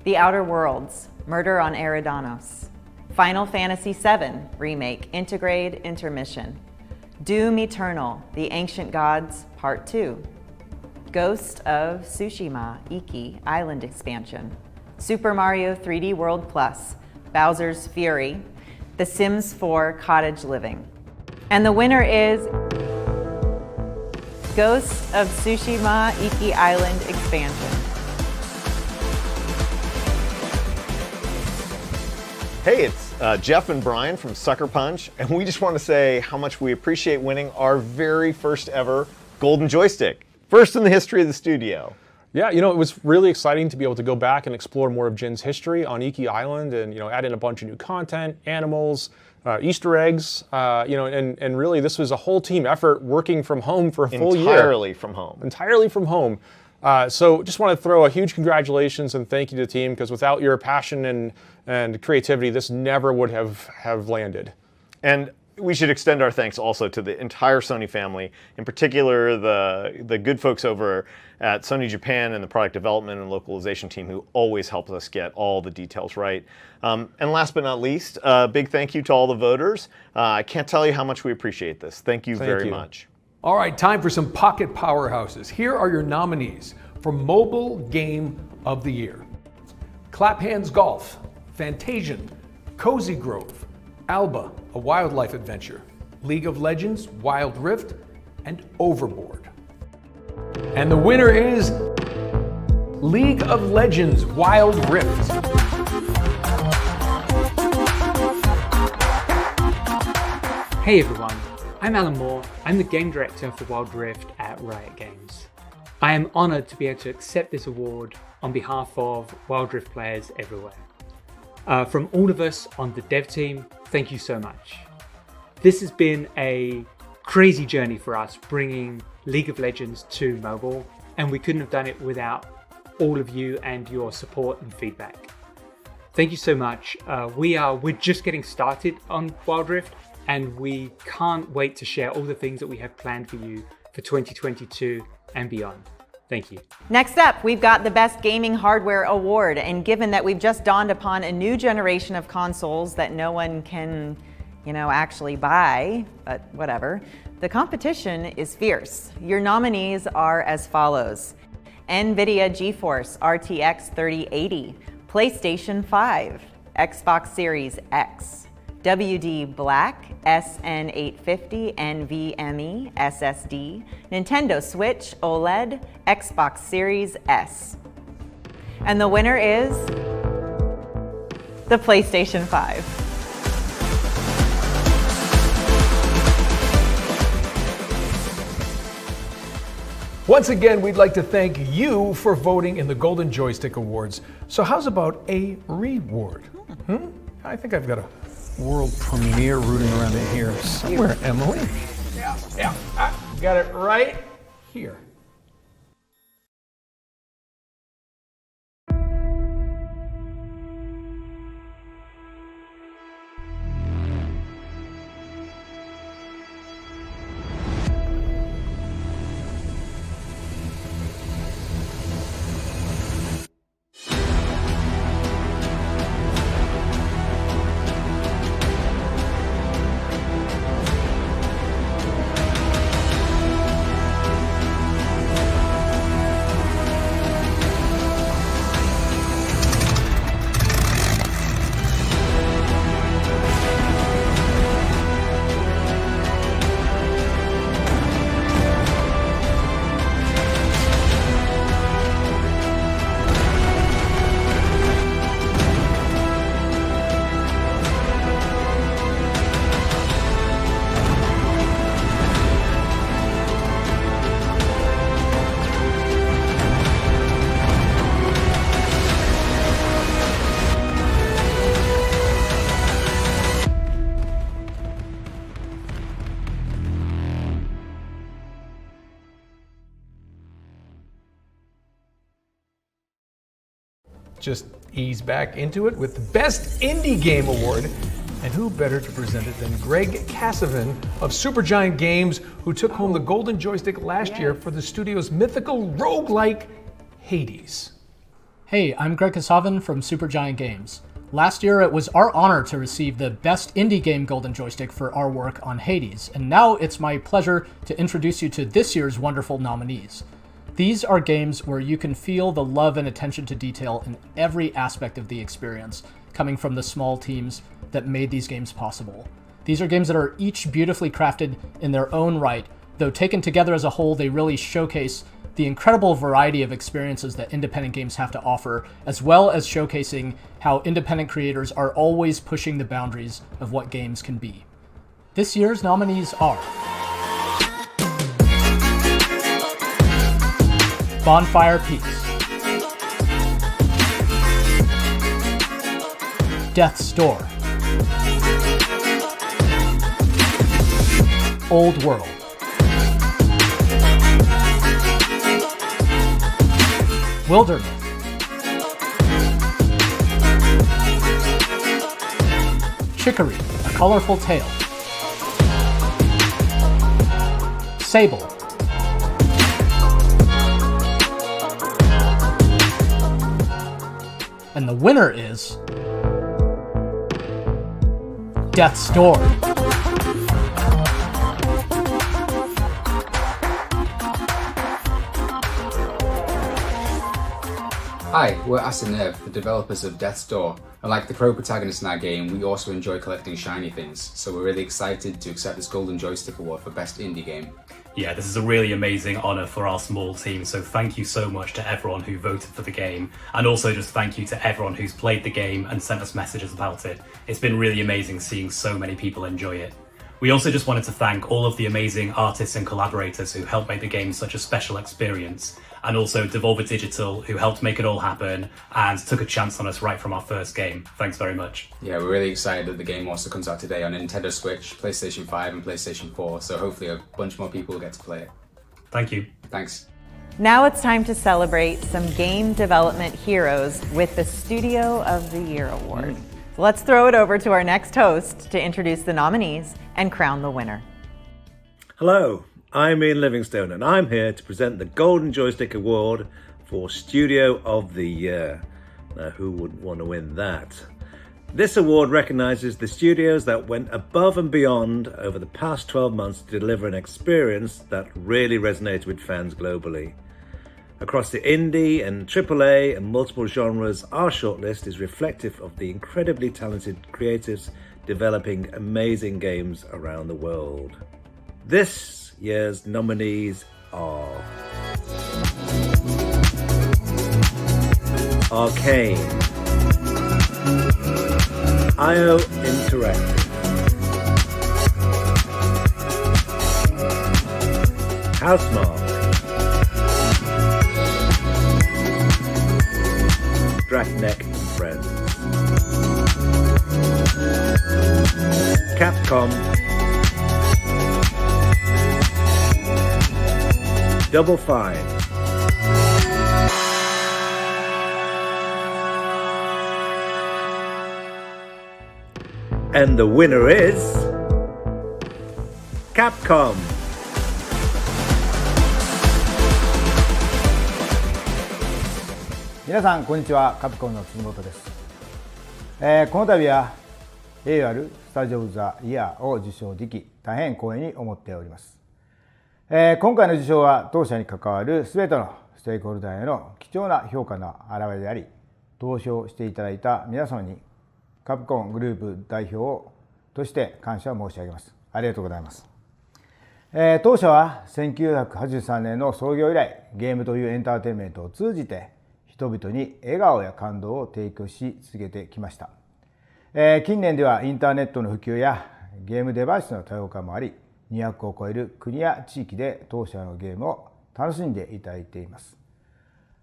The Outer Worlds, Murder on Eridanos, Final Fantasy VII Remake, Intergrade Intermission, Doom Eternal, The Ancient Gods Part 2, Ghost of Tsushima Iki Island Expansion, Super Mario 3D World Plus, Bowser's Fury, The Sims 4 Cottage Living. And the winner is Ghost of Tsushima Iki Island Expansion. Hey, it's Jeff and Brian from Sucker Punch, and we just want to say how much we appreciate winning our very first ever Golden Joystick. First in the history of the studio. Yeah, it was really exciting to be able to go back and explore more of Jin's history on Iki Island and, add in a bunch of new content, animals, Easter eggs, and really this was a whole team effort working from home for a full year. Entirely from home. Entirely from home. So just want to throw a huge congratulations and thank you to the team, because without your passion and creativity, this never would have landed. And we should extend our thanks also to the entire Sony family, in particular the good folks over at Sony Japan and the product development and localization team who always help us get all the details right. And last but not least, a big thank you to all the voters. I can't tell you how much we appreciate this. Thank you very much. All right, time for some pocket powerhouses. Here are your nominees for Mobile Game of the Year. Clap Hands Golf, Fantasian, Cozy Grove, Alba, a wildlife adventure, League of Legends, Wild Rift, and Overboard. And the winner is League of Legends, Wild Rift. Hey everyone, I'm Alan Moore. I'm the game director for Wild Rift at Riot Games. I am honoured to be able to accept this award on behalf of Wild Rift players everywhere. From all of us on the dev team, thank you so much. This has been a crazy journey for us, bringing League of Legends to mobile, and we couldn't have done it without all of you and your support and feedback. Thank you so much. We're just getting started on Wild Rift, and we can't wait to share all the things that we have planned for you for 2022 and beyond. Thank you. Next up, we've got the Best Gaming Hardware Award, and given that we've just dawned upon a new generation of consoles that no one can, actually buy, but whatever, the competition is fierce. Your nominees are as follows: NVIDIA GeForce RTX 3080, PlayStation 5, Xbox Series X, WD Black SN850 NVMe SSD, Nintendo Switch OLED, Xbox Series S. And the winner is the PlayStation 5. Once again, we'd like to thank you for voting in the Golden Joystick Awards. So how's about a reward? I think I've got a world premiere rooting around in here somewhere, Emily. Yeah, got it right here. Just ease back into it with the Best Indie Game Award. And who better to present it than Greg Casavin of Supergiant Games, who took home the Golden Joystick last year for the studio's mythical roguelike Hades. Hey, I'm Greg Casavin from Supergiant Games. Last year, it was our honor to receive the Best Indie Game Golden Joystick for our work on Hades, and now it's my pleasure to introduce you to this year's wonderful nominees. These are games where you can feel the love and attention to detail in every aspect of the experience, coming from the small teams that made these games possible. These are games that are each beautifully crafted in their own right, though taken together as a whole, they really showcase the incredible variety of experiences that independent games have to offer, as well as showcasing how independent creators are always pushing the boundaries of what games can be. This year's nominees are Bonfire Peaks, Death's Door, Old World, Wilderness, Chicory, A Colorful Tale, Sable, and the winner is Death's Door. Hi, we're Asenev, the developers of Death's Door, and like the pro-protagonist in our game, we also enjoy collecting shiny things, so we're really excited to accept this Golden Joystick Award for Best Indie Game. Yeah, this is a really amazing honour for our small team, so thank you so much to everyone who voted for the game, and also just thank you to everyone who's played the game and sent us messages about it. It's been really amazing seeing so many people enjoy it. We also just wanted to thank all of the amazing artists and collaborators who helped make the game such a special experience, and also Devolver Digital, who helped make it all happen and took a chance on us right from our first game. Thanks very much. Yeah, we're really excited that the game also comes out today on Nintendo Switch, PlayStation 5 and PlayStation 4, so hopefully a bunch more people will get to play it. Thank you. Thanks. Now it's time to celebrate some game development heroes with the Studio of the Year Award. Let's throw it over to our next host to introduce the nominees and crown the winner. Hello, I'm Ian Livingstone and I'm here to present the Golden Joystick Award for Studio of the Year. Now, who wouldn't want to win that? This award recognises the studios that went above and beyond over the past 12 months to deliver an experience that really resonates with fans globally. Across the indie and AAA and multiple genres, our shortlist is reflective of the incredibly talented creatives developing amazing games around the world. This year's nominees are Arcane, IO Interactive, Housemarque, Drachneck and Friends, Capcom, Double Fine, and the winner is Capcom. 皆さんこんにちは、カプコンの杉本です。この度は栄誉あるスタジオ・オブ・ザ・イヤーを受賞でき大変光栄に思っております。今回の受賞は当社に関わるすべてのステークホルダーへの貴重な評価の表れであり、投票していただいた皆様にカプコングループ代表として感謝を申し上げます。ありがとうございます。当社は1983年の創業以来、ゲームというエンターテインメントを通じて人々に笑顔や感動を提供し続けてきました。近年ではインターネットの普及やゲームデバイスの多様化もあり、200を超える国や地域で当社のゲームを楽しんでいただいています。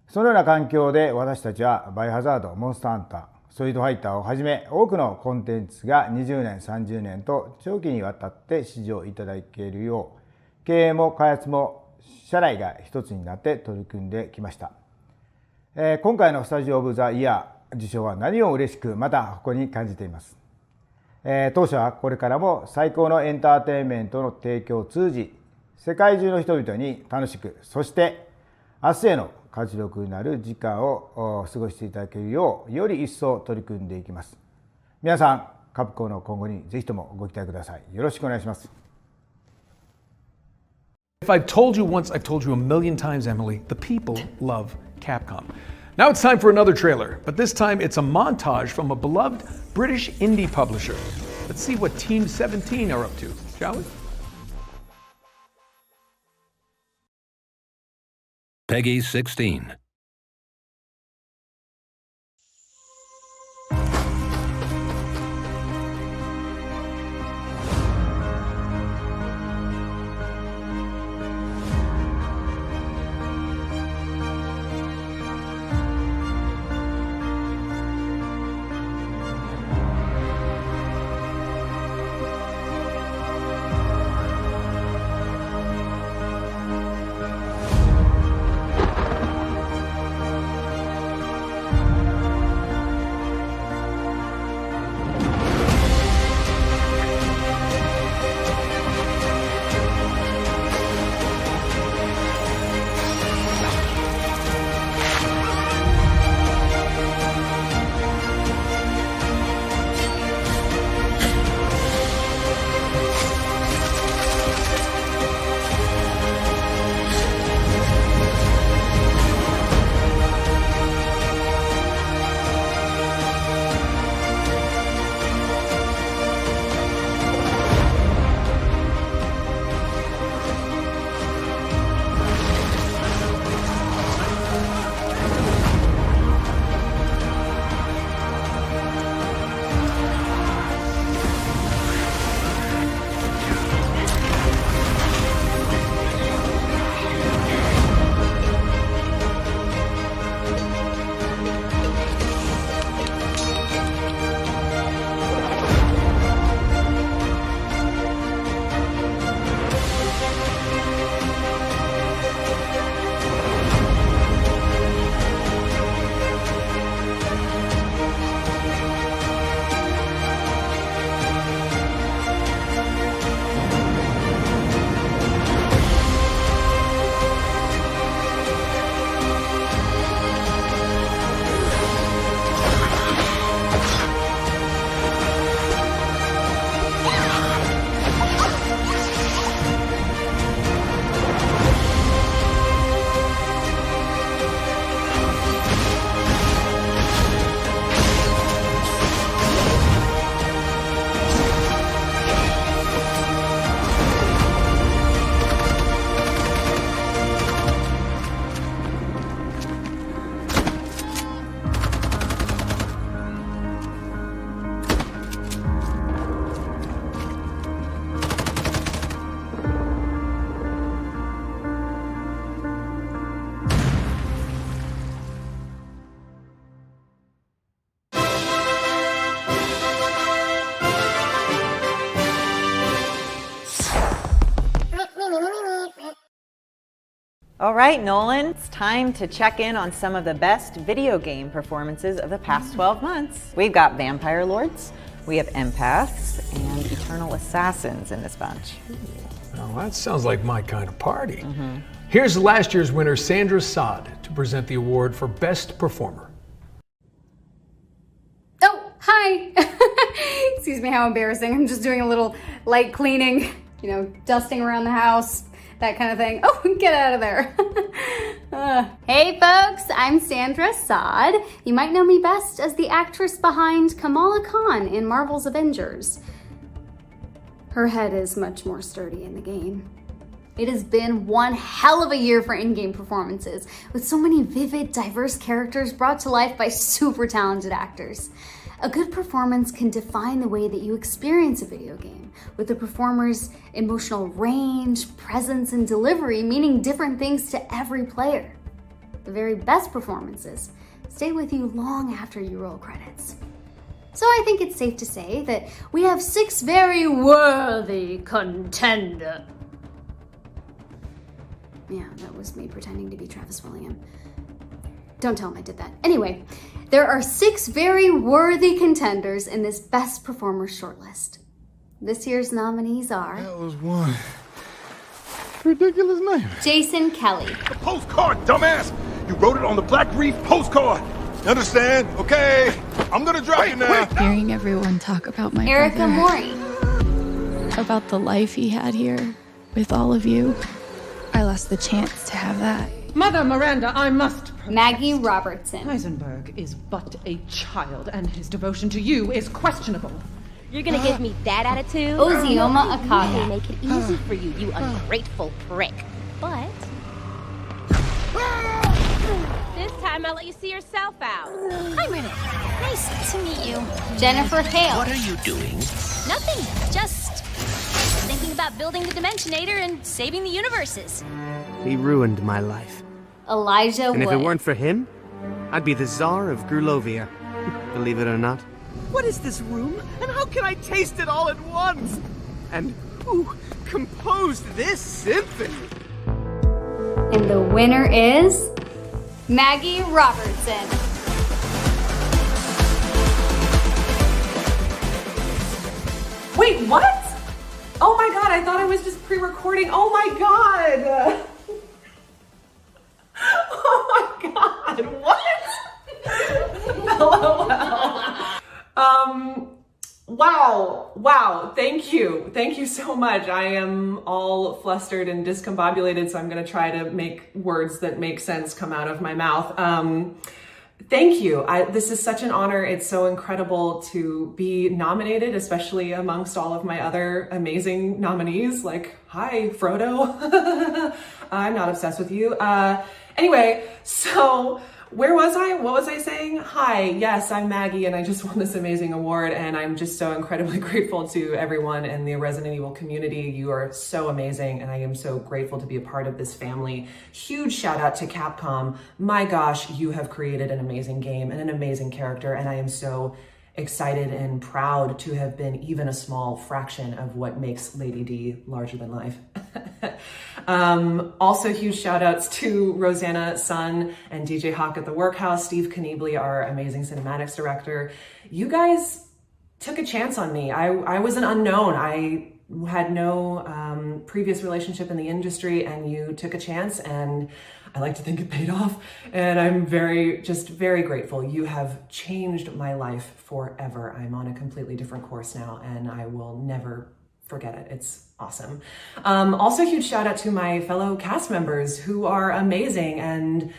そのような環境で私たちはバイオハザード、モンスターハンター、ストリートファイターをはじめ多くのコンテンツが20年、30年と長期にわたって支持をいただけるよう、経営も開発も社内が一つになって取り組んできました。今回のスタジオ・オブ・ザ・イヤー受賞は何を嬉しくまた誇りに感じています。当社はこれからも最高のエンターテインメントの提供を通じ、世界中の人々に楽しく、そして明日への活力になる時間を過ごしていただけるよう、より一層取り組んでいきます。皆さん、カプコンの今後にぜひともご期待ください。よろしくお願いします。If I've told you once, I've told you a million times, Emily, the people love Capcom. Now it's time for another trailer, but this time it's a montage from a beloved British indie publisher. Let's see what Team 17 are up to, shall we? Peggy 16. All right, Nolan, it's time to check in on some of the best video game performances of the past 12 months. We've got Vampire Lords, we have Empaths, and Eternal Assassins in this bunch. Well, that sounds like my kind of party. Here's last year's winner, Sandra Saad, to present the award for Best Performer. Oh, hi! Excuse me, how embarrassing. I'm just doing a little light cleaning, you know, dusting around the house, that kind of thing. Oh, get out of there. Hey folks, I'm Sandra Saad. You might know me best as the actress behind Kamala Khan in Marvel's Avengers. Her head is much more sturdy in the game. It has been one hell of a year for in-game performances, with so many vivid, diverse characters brought to life by super talented actors. A good performance can define the way that you experience a video game, with the performer's emotional range, presence, and delivery meaning different things to every player. The very best performances stay with you long after you roll credits. So I think it's safe to say that we have 6 very worthy contenders. Yeah, that was me pretending to be Travis William. don't tell him I did that. Anyway, there are 6 very worthy contenders in this Best Performer shortlist. This year's nominees are... That was one ridiculous name. Jason Kelly. The postcard, dumbass! You wrote it on the Black Reef postcard! Understand? Okay, I'm gonna drop you now. Hearing everyone talk about my Erica brother, Mori. about the life he had here with all of you, I lost the chance to have that. Mother Miranda, I must protest. Maggie Robertson. Heisenberg is but a child, and his devotion to you is questionable. You're gonna give me that attitude? Ozioma Akana. They make it easy for you, you ungrateful prick. But this time I'll let you see yourself out. Hi, Renee. Nice to meet you. Jennifer Hale. What are you doing? Nothing. Just thinking about building the Dimensionator and saving the universes. He ruined my life. Elijah And if Wood. it weren't for him, I'd be the Tsar of Grulovia. Believe it or not. What is this room? And how can I taste it all at once? And who composed this symphony? And the winner is Maggie Robertson. Wait, what? Oh my god, I thought I was just pre-recording. Oh my god! Oh my god, what? Wow, thank you so much. I am all flustered and discombobulated, so I'm gonna try to make words that make sense come out of my mouth. Thank you. This is such an honor. It's so incredible to be nominated, especially amongst all of my other amazing nominees. Like, hi, Frodo. I'm not obsessed with you. Anyway, so where was I? What was I saying? Hi, yes, I'm Maggie, and I just won this amazing award, and I'm just so incredibly grateful to everyone in the Resident Evil community. You are so amazing, and I am so grateful to be a part of this family. Huge shout out to Capcom. My gosh, you have created an amazing game and an amazing character, and I am so excited and proud to have been even a small fraction of what makes Lady D larger than life. Also huge shout outs to Rosanna Sun and DJ Hawk at the Workhouse, Steve Kniebly, our amazing cinematics director. You guys took a chance on me. I was an unknown. I had no previous relationship in the industry, and you took a chance, and I like to think it paid off, and I'm very grateful. You have changed my life forever. I'm on a completely different course now, and I will never forget it. It's awesome. Also huge shout out to my fellow cast members who are amazing and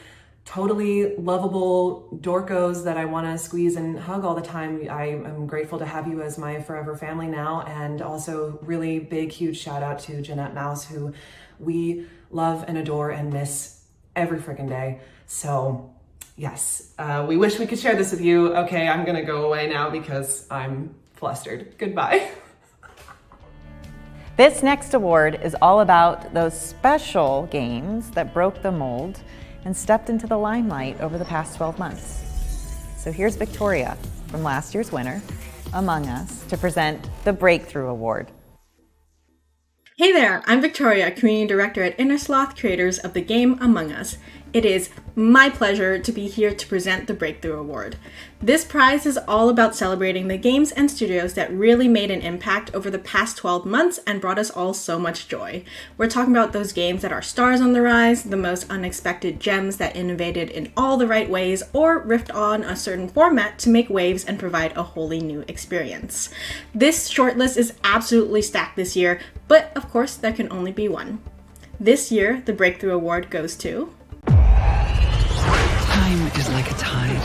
totally lovable dorkos that I want to squeeze and hug all the time. I am grateful to have you as my forever family now, and also really big, huge shout out to Jeanette Mouse, who we love and adore and miss every freaking day. So yes, we wish we could share this with you. Okay, I'm gonna go away now because I'm flustered. Goodbye. This next award is all about those special games that broke the mold and stepped into the limelight over the past 12 months. So here's Victoria from last year's winner, Among Us, to present the Breakthrough Award. Hey there, I'm Victoria, Community Director at Innersloth, creators of the game Among Us. It is my pleasure to be here to present the Breakthrough Award. This prize is all about celebrating the games and studios that really made an impact over the past 12 months and brought us all so much joy. We're talking about those games that are stars on the rise, the most unexpected gems that innovated in all the right ways or riffed on a certain format to make waves and provide a wholly new experience. This shortlist is absolutely stacked this year, but of course there can only be one. This year, the Breakthrough Award goes to... Time is like a tide.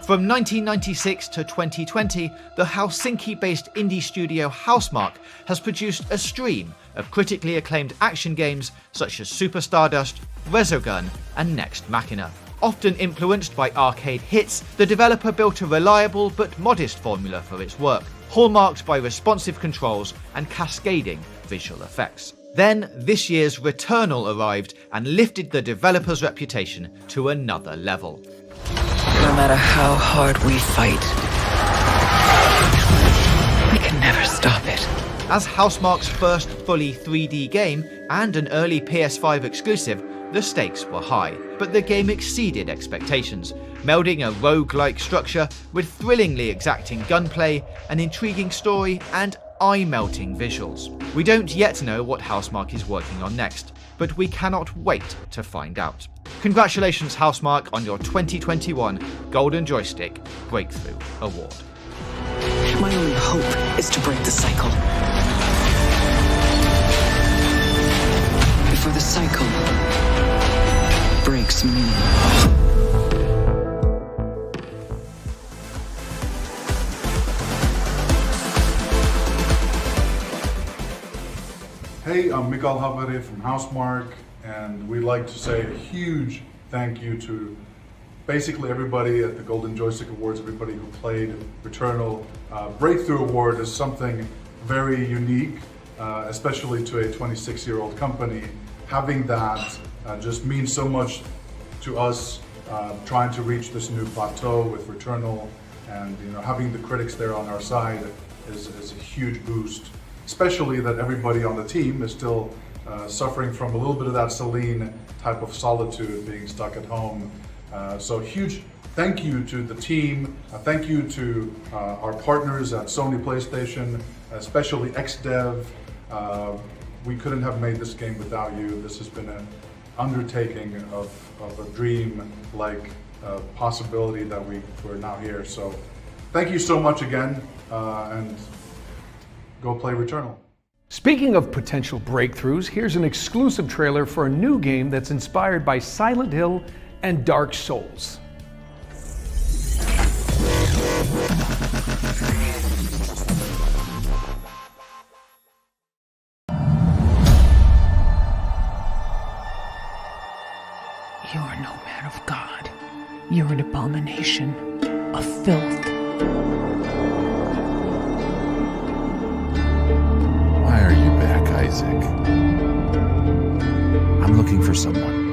From 1996 to 2020, the Helsinki-based indie studio Housemarque has produced a stream of critically acclaimed action games such as Super Stardust, Resogun, and Next Machina. Often influenced by arcade hits, the developer built a reliable but modest formula for its work, hallmarked by responsive controls and cascading visual effects. Then, this year's Returnal arrived and lifted the developer's reputation to another level. No matter how hard we fight, we can never stop it. As Housemarque's first fully 3D game and an early PS5 exclusive, the stakes were high, but the game exceeded expectations, melding a roguelike structure with thrillingly exacting gunplay, an intriguing story, and eye-melting visuals. We don't yet know what Housemarque is working on next, but we cannot wait to find out. Congratulations, Housemarque, on your 2021 Golden Joystick Breakthrough Award. My only hope is to break the cycle. Before the cycle breaks me. Hey, I'm Mikael Havere from Housemarque, and we'd like to say a huge thank you to basically everybody at the Golden Joystick Awards, everybody who played Returnal. Breakthrough Award is something very unique, especially to a 26-year-old company. Having that just means so much to us, trying to reach this new plateau with Returnal, and having the critics there on our side is a huge boost. Especially that everybody on the team is still suffering from a little bit of that Celine type of solitude, being stuck at home. So huge thank you to the team. Thank you to our partners at Sony PlayStation, especially XDev. We couldn't have made this game without you. This has been an undertaking of a dream-like possibility that we're now here. So thank you so much again, and go play Returnal. Speaking of potential breakthroughs, here's an exclusive trailer for a new game that's inspired by Silent Hill and Dark Souls. You are no man of God. You're an abomination, a filth. Why are you back, Isaac? I'm looking for someone.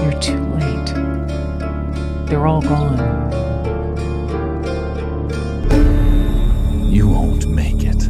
You're too late. They're all gone. You won't make it.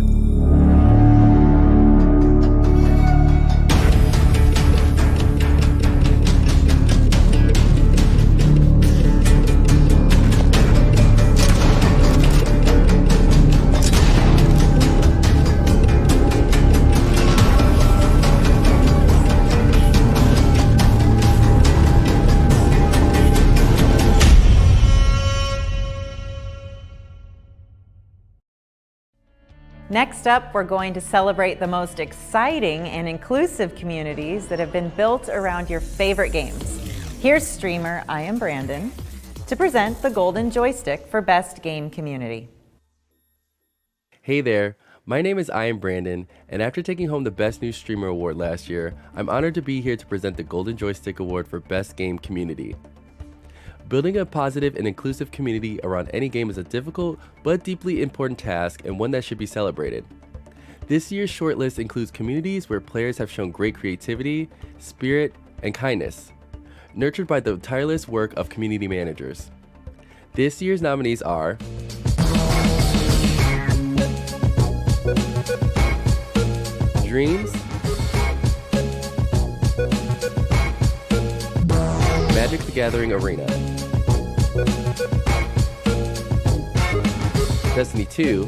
Next up, we're going to celebrate the most exciting and inclusive communities that have been built around your favorite games. Here's streamer I Am Brandon to present the Golden Joystick for Best Game Community. Hey there, my name is I Am Brandon, and after taking home the Best New Streamer Award last year, I'm honored to be here to present the Golden Joystick Award for Best Game Community. Building a positive and inclusive community around any game is a difficult but deeply important task, and one that should be celebrated. This year's shortlist includes communities where players have shown great creativity, spirit, and kindness, nurtured by the tireless work of community managers. This year's nominees are Dreams, Magic the Gathering Arena, Destiny 2,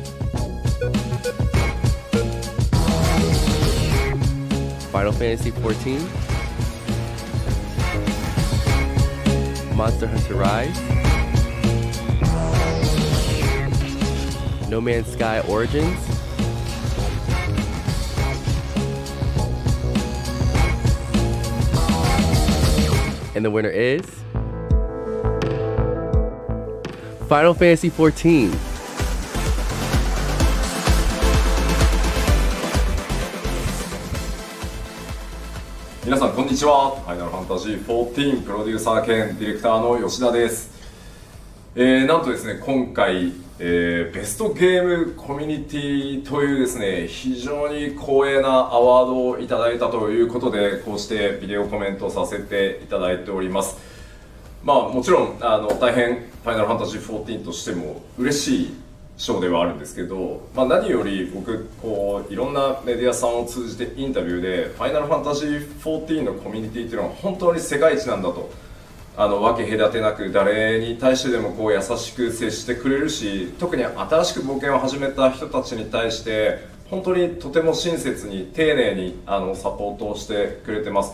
Final Fantasy XIV, Monster Hunter Rise, No Man's Sky Origins, and the winner is Final Fantasy XIV.皆さんこんにちは。ファイナルファンタジー14プロデューサー兼ディレクターの吉田です。なんとですね、今回ベストゲームコミュニティというですね、非常に光栄なアワードをいただいたということで、こうしてビデオコメントさせていただいております。もちろん大変ファイナルファンタジー14としても嬉しい賞ではあるんですけど、何より僕いろんなメディアさんを通じてインタビューでファイナルファンタジー14のコミュニティっていうのは本当に世界一なんだと、分け隔てなく誰に対してでも優しく接してくれるし、特に新しく冒険を始めた人たちに対して本当にとても親切に丁寧にサポートをしてくれてます。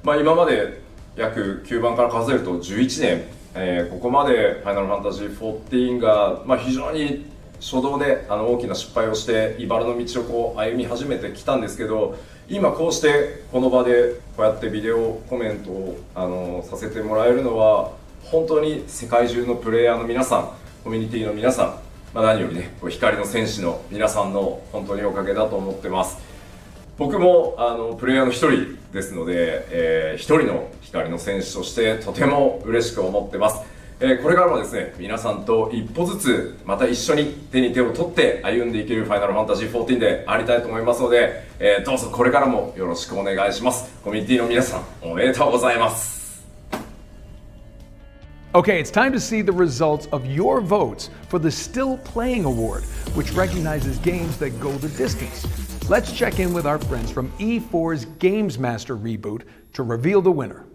今まで約9番から数えると11年、ここまでファイナルファンタジー14が、非常に初動で大きな失敗をして茨の道を歩み始めてきたんですけど、今こうしてこの場でこうやってビデオコメントをさせてもらえるのは本当に世界中のプレイヤーの皆さん、コミュニティの皆さん、何よりね光の戦士の皆さんの本当におかげだと思ってます。僕もプレイヤーの一人ですので、一人の光の戦士としてとても嬉しく思ってます。これからもですね、皆さんと一歩ずつまた一緒に手に手を取って歩んでいけるファイナルファンタジー14でありたいと思いますので、どうぞこれからもよろしくお願いします。コミュニティの皆さん、おめでとうございます。Okay, it's time to see the results of your votes for the Still Playing Award, which recognizes games that go the distance. Let's check in with our friends from E4's Games Master reboot to reveal the winner.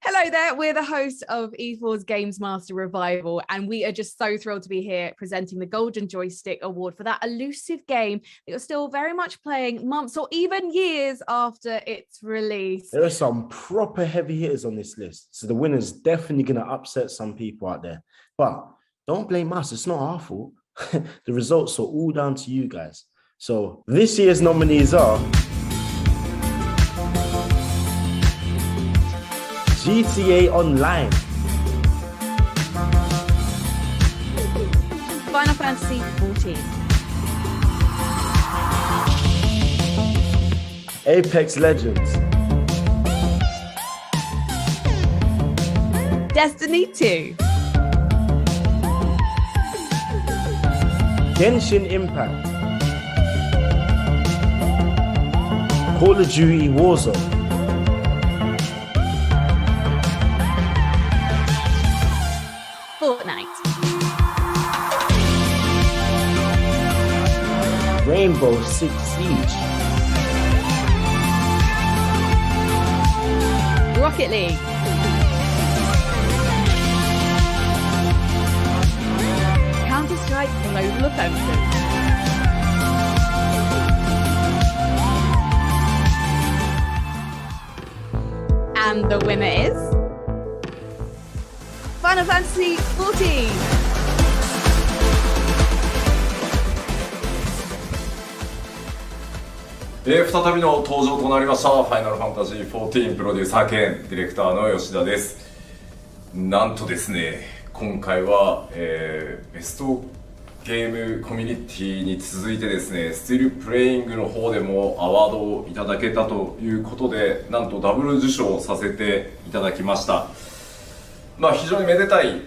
Hello there, we're the hosts of E4's Games Master Revival, and we are just so thrilled to be here presenting the Golden Joystick Award for that elusive game that you're still very much playing months or even years after its release. There are some proper heavy hitters on this list, so the winner's definitely going to upset some people out there. But don't blame us, it's not our fault. The results are all down to you guys. So this year's nominees are GTA Online, Final Fantasy 14, Apex Legends, Destiny 2, Genshin Impact, Call of Duty Warzone, Fortnite, Rainbow Six Siege, Rocket League, Counter-Strike Global Offensive, and the winner is Final Fantasy 14. 再びの登場となりましたファイナルファンタジー14プロデューサー兼ディレクターの吉田です。なんとですね、今回は、ベストゲームコミュニティに続いてですね、スティルプレイングの方でもアワードをいただけたということで、なんとダブル受賞させていただきました。非常にめでたい、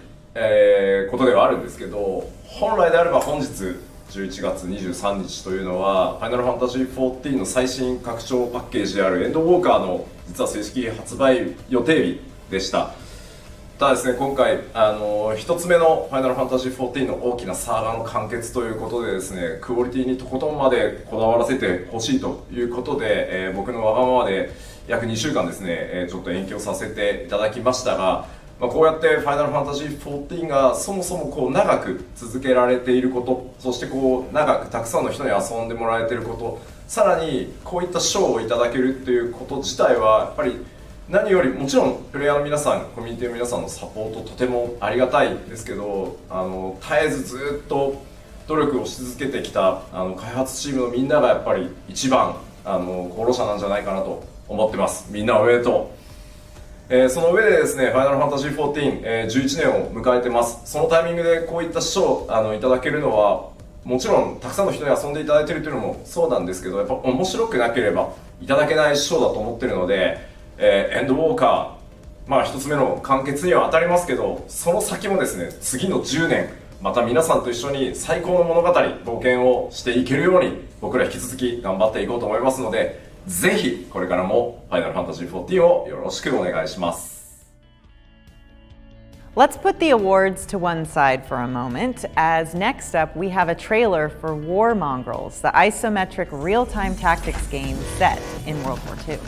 ことではあるんですけど、本来であれば本日11月23日というのはファイナルファンタジー14の最新拡張パッケージであるエンドウォーカーの実は正式発売予定日でした。ただですね、今回一つ目のファイナルファンタジー14の大きなサーガの完結ということでですね、クオリティにとことんまでこだわらせてほしいということで、僕のわがままで約2週間ですね、ちょっと延期をさせていただきましたが、こうやってファイナルファンタジー14がそもそも長く続けられていること、そして長くたくさんの人に遊んでもらえていること、さらにこういった賞をいただけるっていうこと自体はやっぱり何よりもちろんプレイヤーの皆さん、コミュニティの皆さんのサポートとてもありがたいんですけど、絶えずずっと努力をし続けてきた開発チームのみんながやっぱり一番功労者なんじゃないかなと思ってます。みんなおめでとう。その上でですね、ファイナルファンタジー14、11年を迎えてます。そのタイミングでこういった賞をいただけるのは、もちろんたくさんの人に遊んでいただいているというのもそうなんですけど、やっぱ面白くなければいただけない賞だと思っているので、エンドウォーカー、一つ目の完結には当たりますけど、その先もですね、次の10年また皆さんと一緒に最高の物語、冒険をしていけるように僕ら引き続き頑張っていこうと思いますので、ぜひこれからもファイナルファンタジー14をよろしくお願いします。Let's put the awards to one side for a moment, as next up we have a trailer for War Mongrels, the isometric real-time tactics game set in World War II.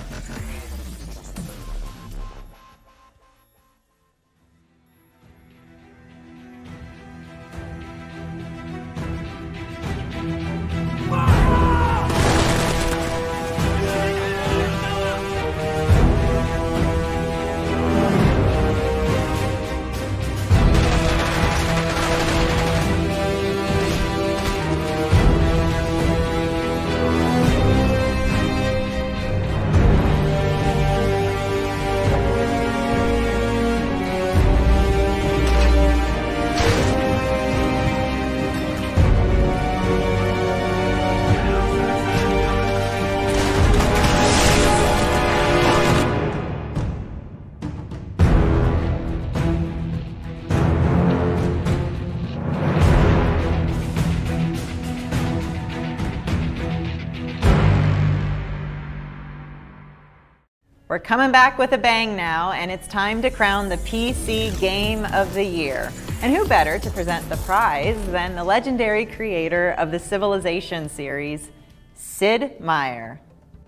We're coming back with a bang now, and it's time to crown the PC Game of the Year. And who better to present the prize than the legendary creator of the Civilization series, Sid Meier.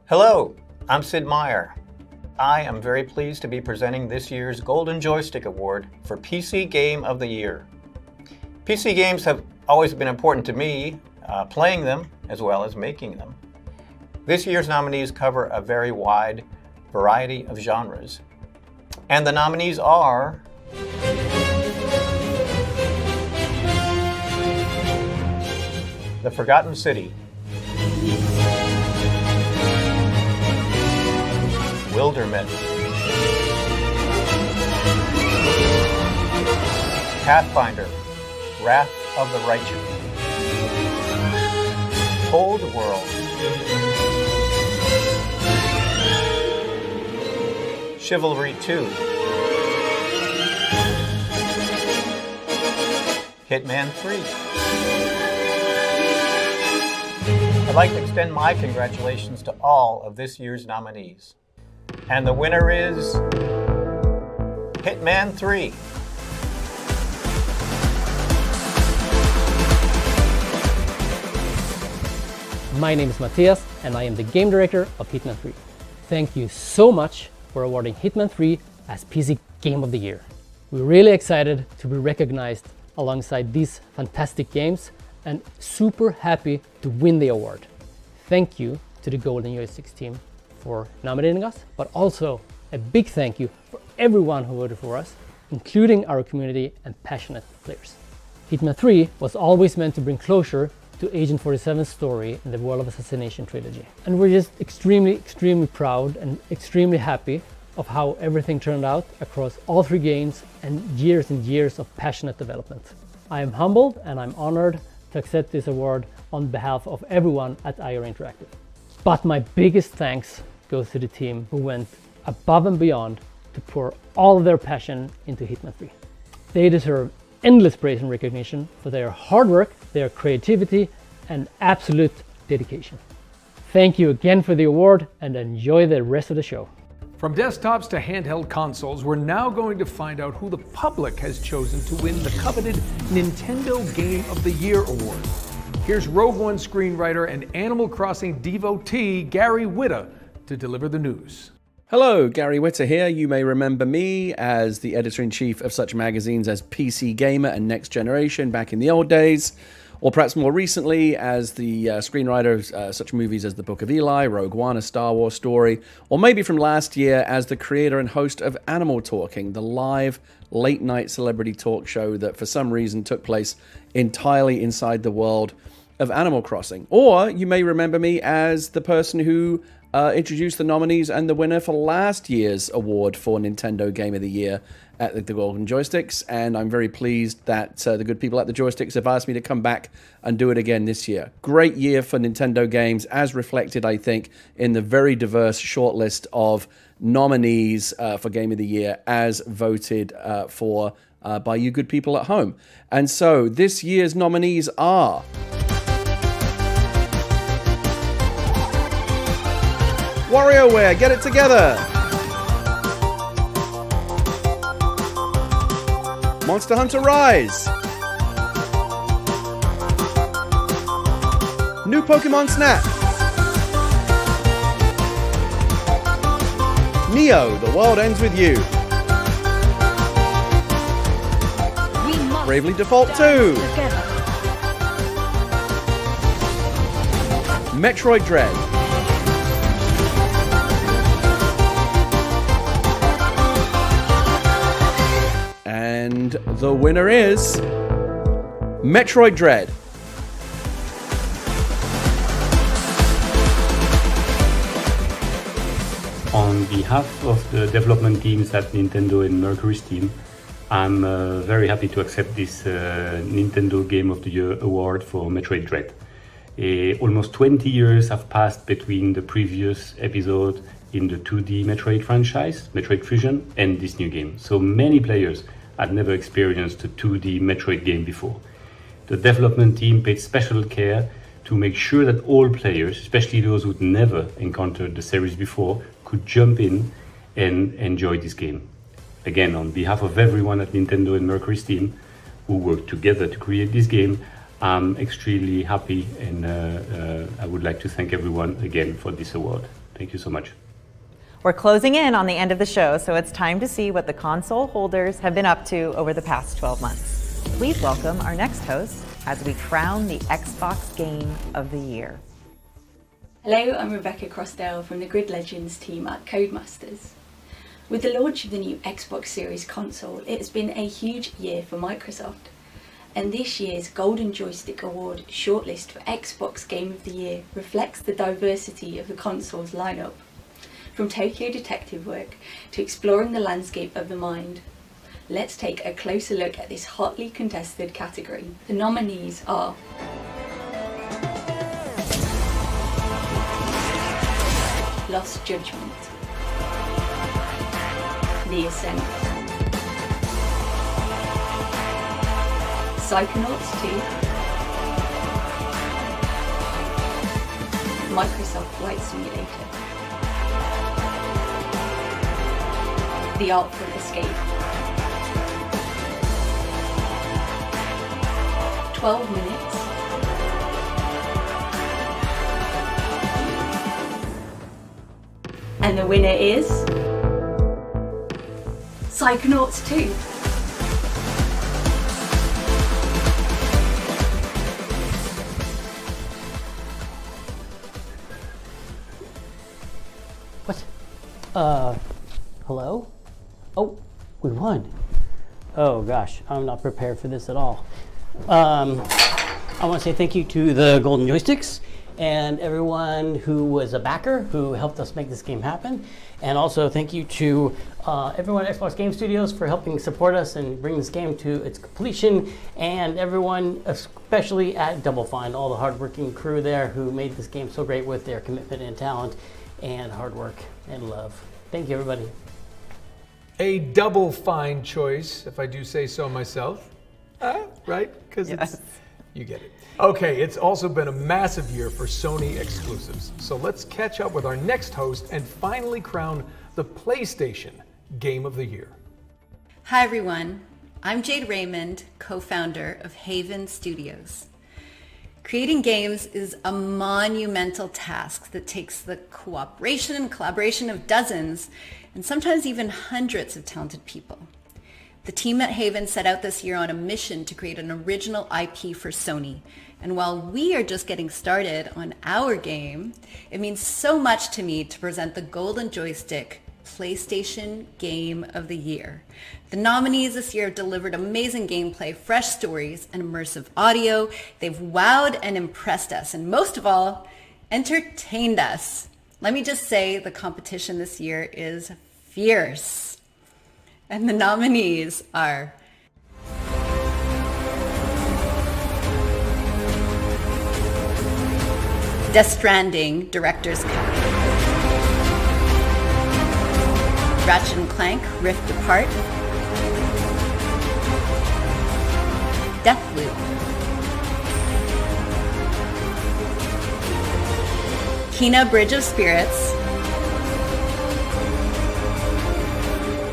Hello, I'm Sid Meier. I am very pleased to be presenting this year's Golden Joystick Award for PC Game of the Year. PC games have always been important to me, playing them as well as making them. This year's nominees cover a very wide variety of genres. And the nominees are The Forgotten City, Wildermyth, Pathfinder, Wrath of the Righteous, Cold World, Chivalry 2, Hitman 3. I'd like to extend my congratulations to all of this year's nominees. And the winner is Hitman 3. My name is Matthias and I am the game director of Hitman 3. Thank you so much for awarding Hitman 3 as PC Game of the Year. We're really excited to be recognized alongside these fantastic games and super happy to win the award. Thank you to the Golden Joystick team for nominating us, but also a big thank you for everyone who voted for us, including our community and passionate players. Hitman 3 was always meant to bring closure to Agent 47's story in the World of Assassination trilogy. And we're just extremely proud and extremely happy of how everything turned out across all three games and years of passionate development. I am humbled and I'm honored to accept this award on behalf of everyone at IR Interactive. But my biggest thanks goes to the team who went above and beyond to pour all of their passion into Hitman 3. They deserve endless praise and recognition for their hard work, their creativity, and absolute dedication. Thank you again for the award and enjoy the rest of the show. From desktops to handheld consoles, we're now going to find out who the public has chosen to win the coveted Nintendo Game of the Year award. Here's Rogue One screenwriter and Animal Crossing devotee Gary Whitta to deliver the news. Hello, Gary Whitta here. You may remember me as the editor-in-chief of such magazines as PC Gamer and Next Generation back in the old days, or perhaps more recently as the screenwriter of such movies as The Book of Eli, Rogue One, A Star Wars Story, or maybe from last year as the creator and host of Animal Talking, the live late-night celebrity talk show that for some reason took place entirely inside the world of Animal Crossing. Or you may remember me as the person who introduced the nominees and the winner for last year's award for Nintendo Game of the Year at the Golden Joysticks, and I'm very pleased that the good people at the Joysticks have asked me to come back and do it again this year. Great year for Nintendo games, as reflected, I think, in the very diverse shortlist of nominees for Game of the Year as voted for by you good people at home. And so this year's nominees are... WarioWare, Get It Together! Monster Hunter Rise! New Pokemon Snap! Neo, The World Ends With You! Bravely Default 2! Metroid Dread! And the winner is... Metroid Dread. On behalf of the development teams at Nintendo and Mercury Steam, I'm very happy to accept this Nintendo Game of the Year award for Metroid Dread. Almost 20 years have passed between the previous episode in the 2D Metroid franchise, Metroid Fusion, and this new game. So many players had never experienced a 2D Metroid game before. The development team paid special care to make sure that all players, especially those who'd never encountered the series before, could jump in and enjoy this game. Again, on behalf of everyone at Nintendo and Mercury Steam who worked together to create this game, I'm extremely happy, and I would like to thank everyone again for this award. Thank you so much. We're closing in on the end of the show, so it's time to see what the console holders have been up to over the past 12 months. Please welcome our next host as we crown the Xbox Game of the Year. Hello, I'm Rebecca Crossdale from the Grid Legends team at Codemasters. With the launch of the new Xbox Series console, it has been a huge year for Microsoft. And this year's Golden Joystick Award shortlist for Xbox Game of the Year reflects the diversity of the console's lineup. From Tokyo detective work to exploring the landscape of the mind, let's take a closer look at this hotly contested category. The nominees are Lost Judgment, The Ascent, Psychonauts 2, Microsoft Flight Simulator, The Artful Escape, 12 Minutes, and the winner is Psychonauts 2. Hello? Oh, we won. Oh gosh, I'm not prepared for this at all. I want to say thank you to the Golden Joysticks and everyone who was a backer who helped us make this game happen. And also thank you to everyone at Xbox Game Studios for helping support us and bring this game to its completion, and everyone especially at Double Fine, all the hardworking crew there who made this game so great with their commitment and talent and hard work and love. Thank you, everybody. A double fine choice, if I do say so myself. Right? Because Yes. you get it. Okay, it's also been a massive year for Sony exclusives. So let's catch up with our next host and finally crown the PlayStation Game of the Year. Hi everyone, I'm Jade Raymond, co-founder of Haven Studios. Creating games is a monumental task that takes the cooperation and collaboration of dozens and sometimes even hundreds of talented people. The team at Haven set out this year on a mission to create an original IP for Sony. And while we are just getting started on our game, it means so much to me to present the Golden Joystick PlayStation Game of the Year. The nominees this year have delivered amazing gameplay, fresh stories, and immersive audio. They've wowed and impressed us, and most of all, entertained us. Let me just say the competition this year is fierce. And the nominees are Death Stranding Director's Cut, Ratchet & Clank Rift Apart, Deathloop. Kena Bridge of Spirits.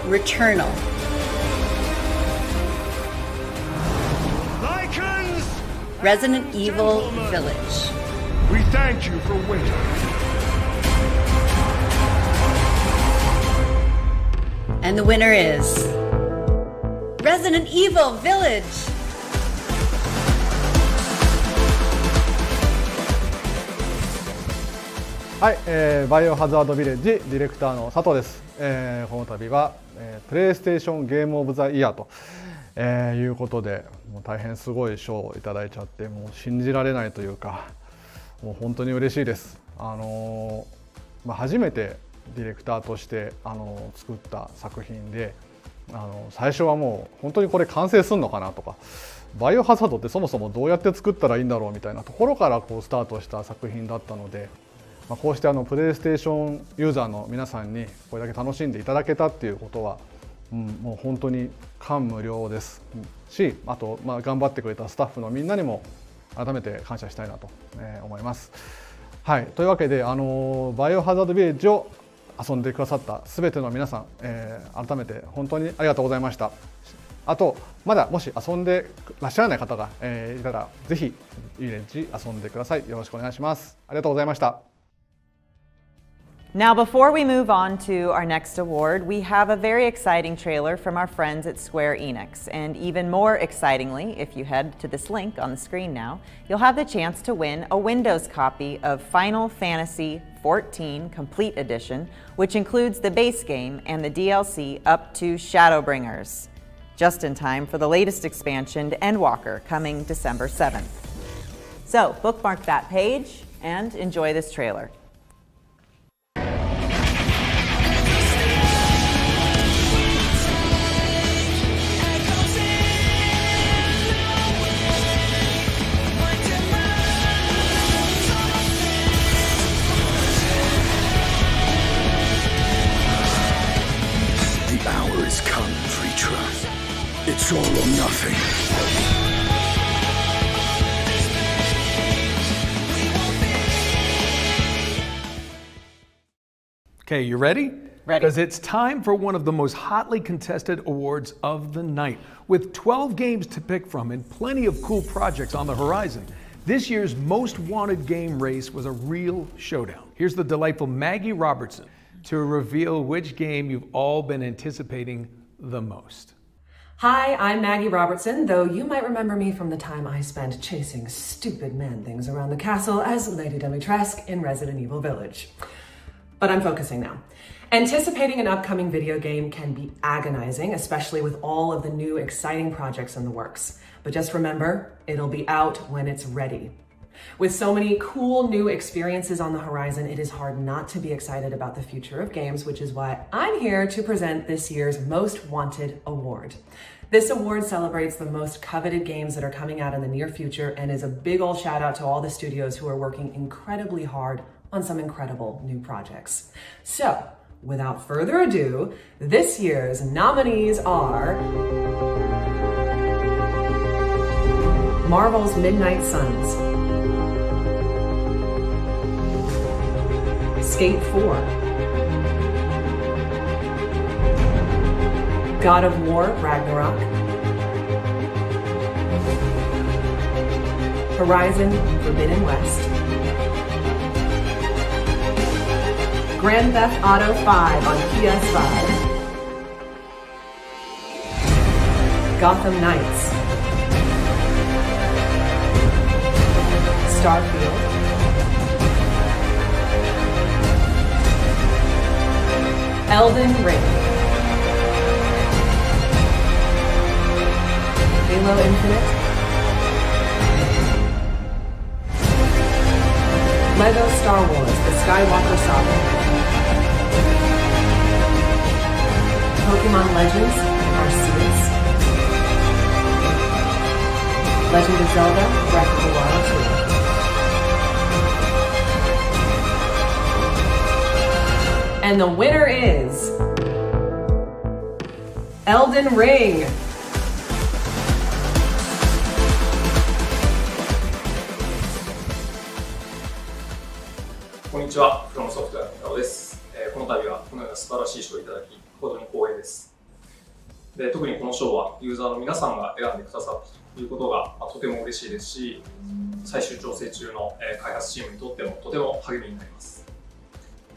Returnal. Resident Evil Village. We thank you for waiting. And the winner is Resident Evil Village. はい、バイオハザードビレッジディレクターの佐藤です。この度は、プレイステーションゲームオブザイヤーと、いうことで、もう大変すごい賞をいただいちゃって、もう信じられないというか、もう本当に嬉しいです。初めてディレクターとして作った作品で、最初はもう本当にこれ完成するのかなとか、バイオハザードってそもそもどうやって作ったらいいんだろうみたいなところからこうスタートした作品だったので、こうしてプレイステーションユーザーの皆さんにこれだけ楽しんでいただけたっていうことは、もう本当に感無量ですし、あと頑張ってくれたスタッフのみんなにも改めて感謝したいなと思います。はい、というわけでバイオハザードビレッジを遊んでくださったすべての皆さん、改めて本当にありがとうございました。あとまだもし遊んでらっしゃらない方が、いたらぜひビレッジ遊んでください。よろしくお願いします。ありがとうございました。Now, before we move on to our next award, we have a very exciting trailer from our friends at Square Enix. And even more excitingly, if you head to this link on the screen now, you'll have the chance to win a Windows copy of Final Fantasy XIV Complete Edition, which includes the base game and the DLC up to Shadowbringers, just in time for the latest expansion, Endwalker, coming December 7th. So, bookmark that page and enjoy this trailer. It's all or nothing. Okay, you ready? Ready. Because it's time for one of the most hotly contested awards of the night. With 12 games to pick from and plenty of cool projects on the horizon, this year's Most Wanted Game race was a real showdown. Here's the delightful Maggie Robertson to reveal which game you've all been anticipating the most. Hi, I'm Maggie Robertson, though you might remember me from the time I spent chasing stupid man-things around the castle as Lady Dimitrescu in Resident Evil Village. But I'm focusing now. Anticipating an upcoming video game can be agonizing, especially with all of the new exciting projects in the works. But just remember, it'll be out when it's ready. With so many cool new experiences on the horizon, it is hard not to be excited about the future of games, which is why I'm here to present this year's Most Wanted Award. This award celebrates the most coveted games that are coming out in the near future and is a big ol' shout out to all the studios who are working incredibly hard on some incredible new projects. So, without further ado, this year's nominees are Marvel's Midnight Suns, Skate 4, God of War Ragnarok, Horizon Forbidden West, Grand Theft Auto 5 on PS5, Gotham Knights, Starfield, Elden Ring, Halo Infinite, Lego Star Wars The Skywalker Saga, Pokemon Legends Arceus, Legend of Zelda Breath of the Wild 2. And the winner is Elden Ring. にちは、フロムソフトウェアの中尾です。この度はこのような素晴らしい賞をいただき、誠に光栄です。で、特にこの賞はユーザーの皆さんが選んでくださったということがとても嬉しいですし、最終調整中の開発チームにとってもとても励みになります。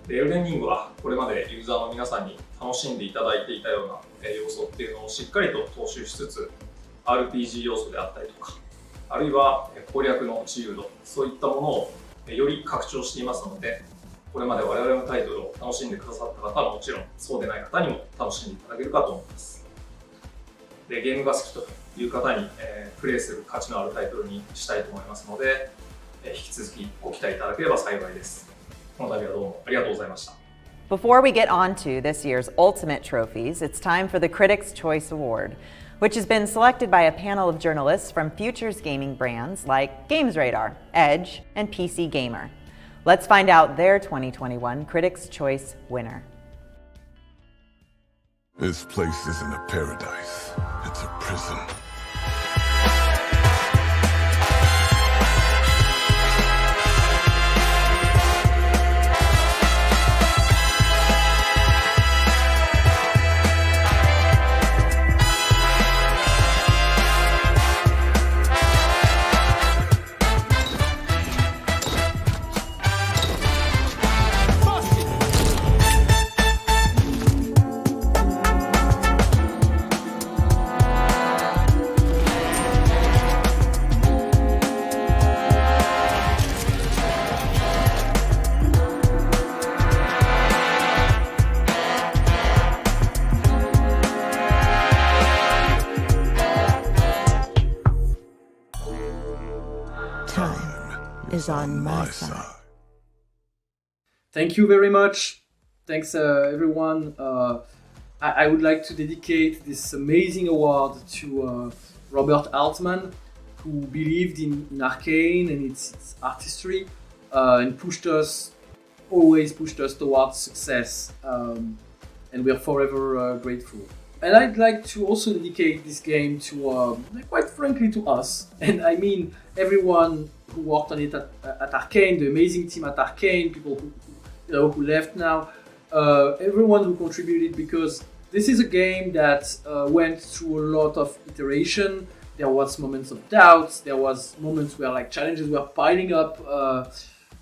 で、エルデンリングはこれまでユーザーの皆さんに楽しんでいただいていたような要素っていうのをしっかりと踏襲しつつ、RPG 要素であったりとか、あるいは攻略の自由度、そういったものをより拡張していますので、これまで我々のタイトルを楽しんでくださった方はもちろん、そうでない方にも楽しんでいただけるかと思います。で、ゲームが好きという方に、プレイする価値のあるタイトルにしたいと思いますので、引き続きご期待いただければ幸いです。この度はどうもありがとうございました。Before we get on to this year's ultimate trophies, it's time for the Critics' Choice Award, which has been selected by a panel of journalists from futures gaming brands like GamesRadar, Edge, and PC Gamer. Let's find out their 2021 Critics' Choice winner. This place isn't a paradise, it's a prison. Is on my side. Thank you very much. Thanks, everyone. I would like to dedicate this amazing award to Robert Altman, who believed in Arcane and its artistry and always pushed us towards success. And we're forever grateful. And I'd like to also dedicate this game to, quite frankly, to us. And I mean everyone who worked on it at Arcane, the amazing team at Arcane, people who left now, everyone who contributed, because this is a game that went through a lot of iteration. There was moments of doubts. There was moments where challenges were piling up,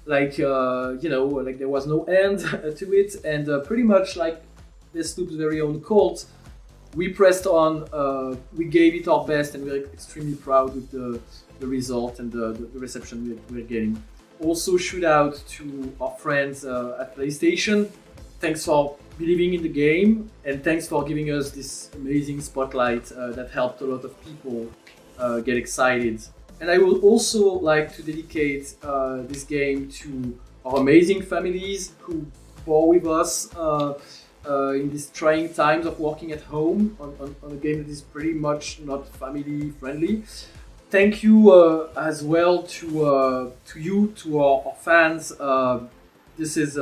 like there was no end to it, and pretty much like Deathloop's very own cult. We pressed on, we gave it our best, and we're extremely proud with the result and the reception we're getting. Also, shout out to our friends at PlayStation. Thanks for believing in the game, and thanks for giving us this amazing spotlight that helped a lot of people get excited. And I would also like to dedicate this game to our amazing families who bore with us in these trying times of working at home on a game that is pretty much not family friendly. Thank you as well to you, to our fans. This has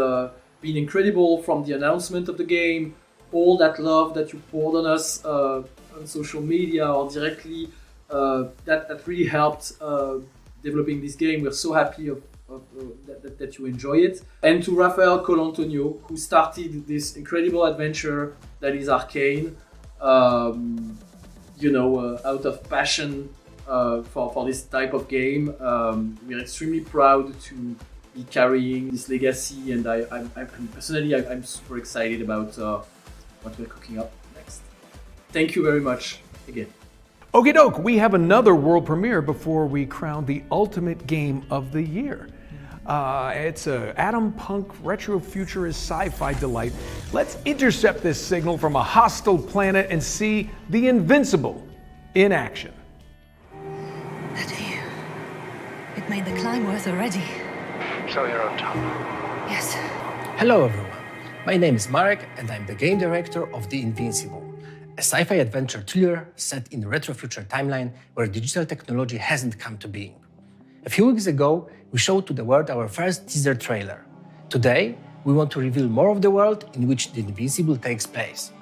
been incredible, from the announcement of the game, all that love that you poured on us on social media or directly, that really helped developing this game. We're so happy that you enjoy it. And to Rafael Colantonio, who started this incredible adventure that is Arcane, out of passion for this type of game. We're extremely proud to be carrying this legacy, and I'm personally super excited about what we're cooking up next. Thank you very much again. Okie doke, we have another world premiere before we crown the ultimate game of the year. It's a atom punk retro futurist sci-fi delight. Let's intercept this signal from a hostile planet and see the Invincible in action. That you. It made the climb worth already. So you're on top. Yes. Hello everyone, my name is Marek and I'm the game director of The Invincible, a sci-fi adventure thriller set in a retro-future timeline where digital technology hasn't come to being. A few weeks ago, we showed to the world our first teaser trailer. Today, we want to reveal more of the world in which The Invincible takes place.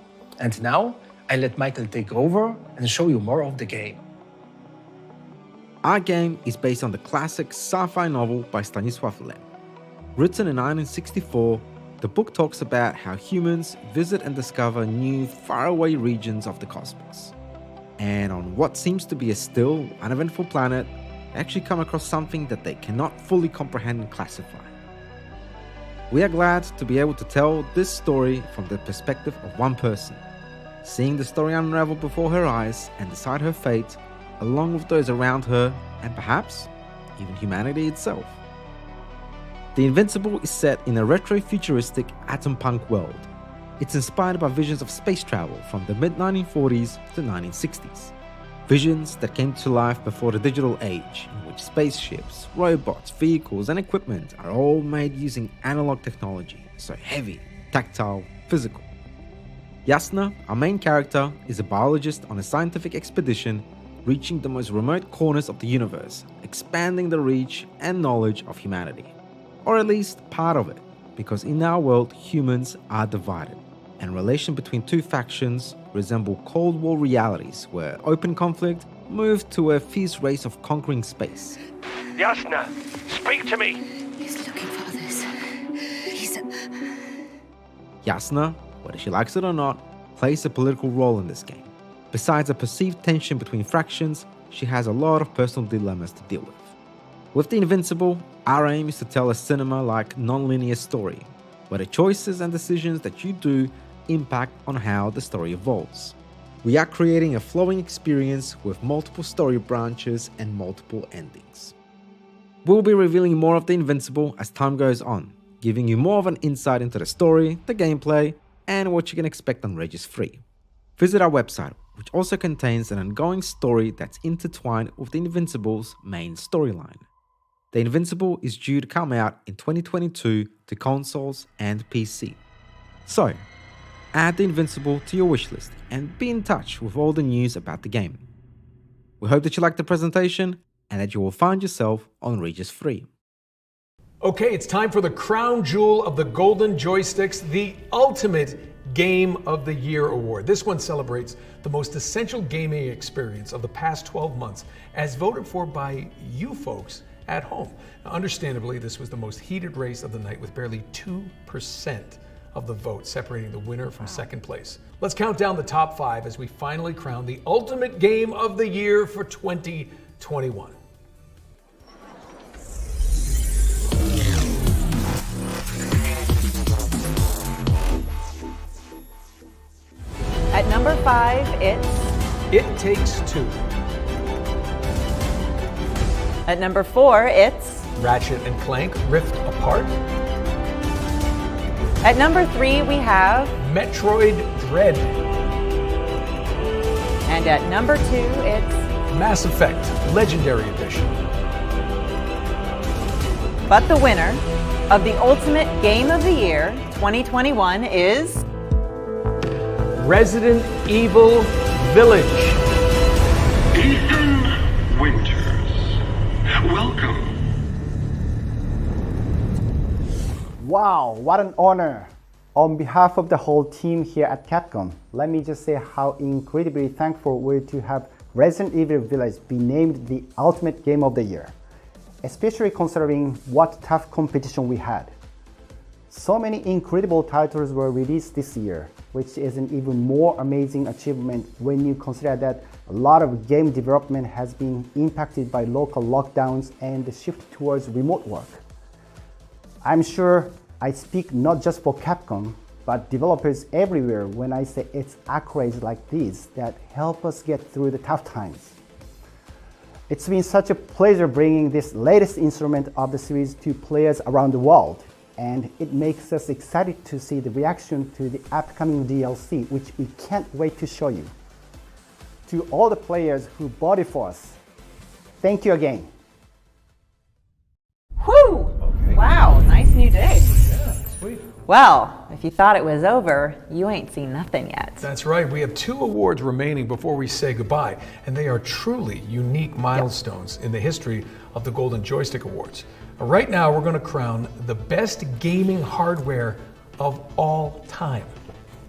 And now, I let Michael take over and show you more of the game. Our game is based on the classic sci-fi novel by Stanisław Lem. Written in 1964, the book talks about how humans visit and discover new, faraway regions of the cosmos. And on what seems to be a still, uneventful planet, they actually come across something that they cannot fully comprehend and classify. We are glad to be able to tell this story from the perspective of one person, seeing the story unravel before her eyes and decide her fate, along with those around her and perhaps even humanity itself. The Invincible is set in a retro-futuristic atom-punk world. It's inspired by visions of space travel from the mid-1940s to 1960s. Visions that came to life before the digital age, in which spaceships, robots, vehicles, and equipment are all made using analog technology, so heavy, tactile, physical. Yasna, our main character, is a biologist on a scientific expedition reaching the most remote corners of the universe, expanding the reach and knowledge of humanity. Or at least part of it, because in our world, humans are divided, and relation between two factions resemble Cold War realities where open conflict moved to a fierce race of conquering space. Yasna, speak to me! He's looking for others. He's... Yasna, whether she likes it or not, plays a political role in this game. Besides a perceived tension between factions, she has a lot of personal dilemmas to deal with. With The Invincible, our aim is to tell a cinema-like non-linear story, where the choices and decisions that you do impact on how the story evolves. We are creating a flowing experience with multiple story branches and multiple endings. We'll be revealing more of The Invincible as time goes on, giving you more of an insight into the story, the gameplay, and what you can expect on Regis Free. Visit our website, which also contains an ongoing story that's intertwined with The Invincible's main storyline. The Invincible is due to come out in 2022 to consoles and PC. So, add The Invincible to your wishlist and be in touch with all the news about the game. We hope that you liked the presentation and that you will find yourself on Regis Free. Okay, it's time for the crown jewel of the Golden Joysticks, the Ultimate Game of the Year Award. This one celebrates the most essential gaming experience of the past 12 months as voted for by you folks at home. Now, understandably, this was the most heated race of the night with barely 2% of the vote separating the winner from second place. Let's count down the top 5 as we finally crown the Ultimate Game of the Year for 2021. At number 5, it's It Takes Two. At number 4, it's Ratchet and Clank Rift Apart. At number 3, we have Metroid Dread. And at number 2, it's Mass Effect Legendary Edition. But the winner of the Ultimate Game of the Year 2021 is Resident Evil Village. Ethan Winters. Welcome. Wow, what an honor. On behalf of the whole team here at Capcom, let me just say how incredibly thankful we're to have Resident Evil Village be named the Ultimate Game of the Year, especially considering what tough competition we had. So many incredible titles were released this year, which is an even more amazing achievement when you consider that a lot of game development has been impacted by local lockdowns and the shift towards remote work. I'm sure I speak not just for Capcom, but developers everywhere when I say it's accolades like these that help us get through the tough times. It's been such a pleasure bringing this latest installment of the series to players around the world, and it makes us excited to see the reaction to the upcoming DLC, which we can't wait to show you. To all the players who bought it for us, thank you again. Whew! Wow, nice new day. Yeah, sweet. Well, if you thought it was over, you ain't seen nothing yet. That's right. We have 2 awards remaining before we say goodbye, and they are truly unique milestones in the history of the Golden Joystick Awards. Right now, we're going to crown the best gaming hardware of all time.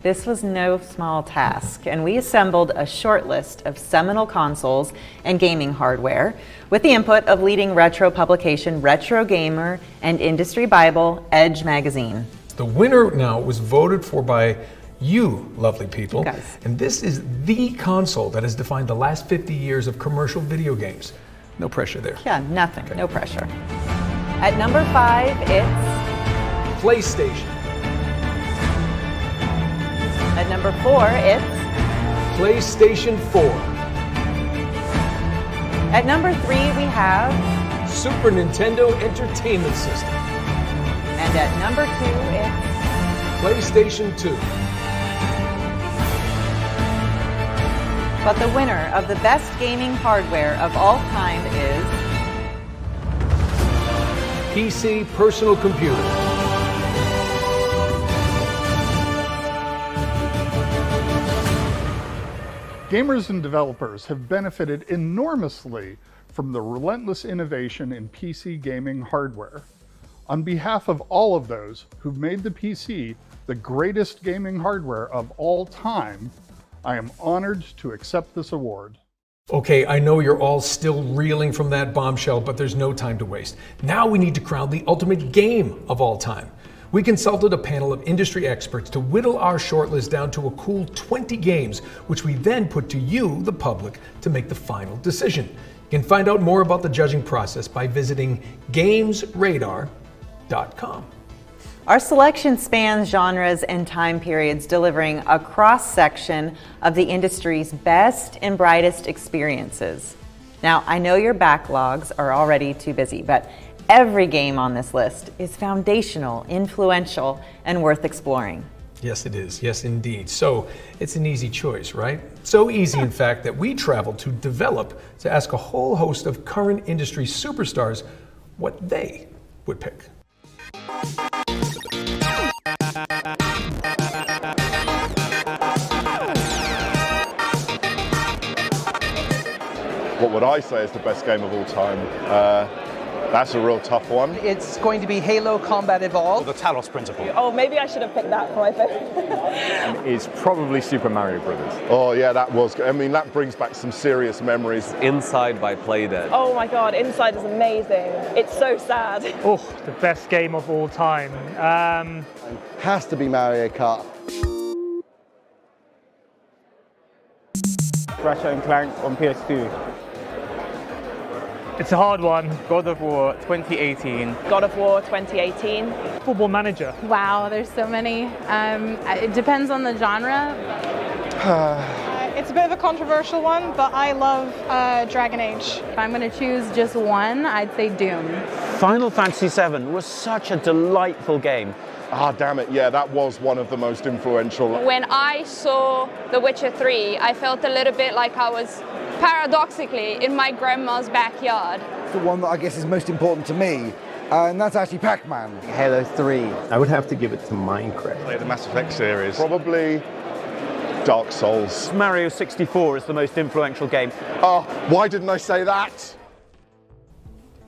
This was no small task, and we assembled a short list of seminal consoles and gaming hardware with the input of leading retro publication Retro Gamer and industry Bible Edge magazine. The winner now was voted for by you, lovely people. Guys. And this is the console that has defined the last 50 years of commercial video games. No pressure there. Yeah, nothing, no pressure. At number 5, it's PlayStation. At number 4, it's PlayStation 4. At number 3, we have Super Nintendo Entertainment System. And at number 2, it's PlayStation 2. But the winner of the best gaming hardware of all time is PC Personal Computer. Gamers and developers have benefited enormously from the relentless innovation in PC gaming hardware. On behalf of all of those who've made the PC the greatest gaming hardware of all time, I am honored to accept this award. Okay, I know you're all still reeling from that bombshell, but there's no time to waste. Now we need to crown the ultimate game of all time. We consulted a panel of industry experts to whittle our shortlist down to a cool 20 games, which we then put to you, the public, to make the final decision. You can find out more about the judging process by visiting GamesRadar.com. Our selection spans genres and time periods, delivering a cross-section of the industry's best and brightest experiences. Now, I know your backlogs are already too busy, but every game on this list is foundational, influential, and worth exploring. Yes, it is. Yes, indeed. So it's an easy choice, right? So easy, in fact, that we traveled to develop to ask a whole host of current industry superstars what they would pick. What would I say is the best game of all time? That's a real tough one. It's going to be Halo Combat Evolved. The Talos Principle. Oh, maybe I should have picked that for my pick. It's probably Super Mario Brothers. Oh yeah, that was good. I mean, that brings back some serious memories. Inside by Playdead. Oh my god, Inside is amazing. It's so sad. Oh, the best game of all time. Has to be Mario Kart. Ratchet & Clank on PS2. It's a hard one. God of War 2018. God of War 2018. Football Manager. Wow, there's so many. It depends on the genre. It's a bit of a controversial one, but I love Dragon Age. If I'm going to choose just one, I'd say Doom. Final Fantasy VII was such a delightful game. Ah, damn it, yeah, that was one of the most influential. When I saw The Witcher 3, I felt a little bit like I was paradoxically in my grandma's backyard. The one that I guess is most important to me, and that's actually Pac-Man. Halo 3. I would have to give it to Minecraft. Play the Mass Effect series. Probably Dark Souls. Mario 64 is the most influential game. Oh, why didn't I say that?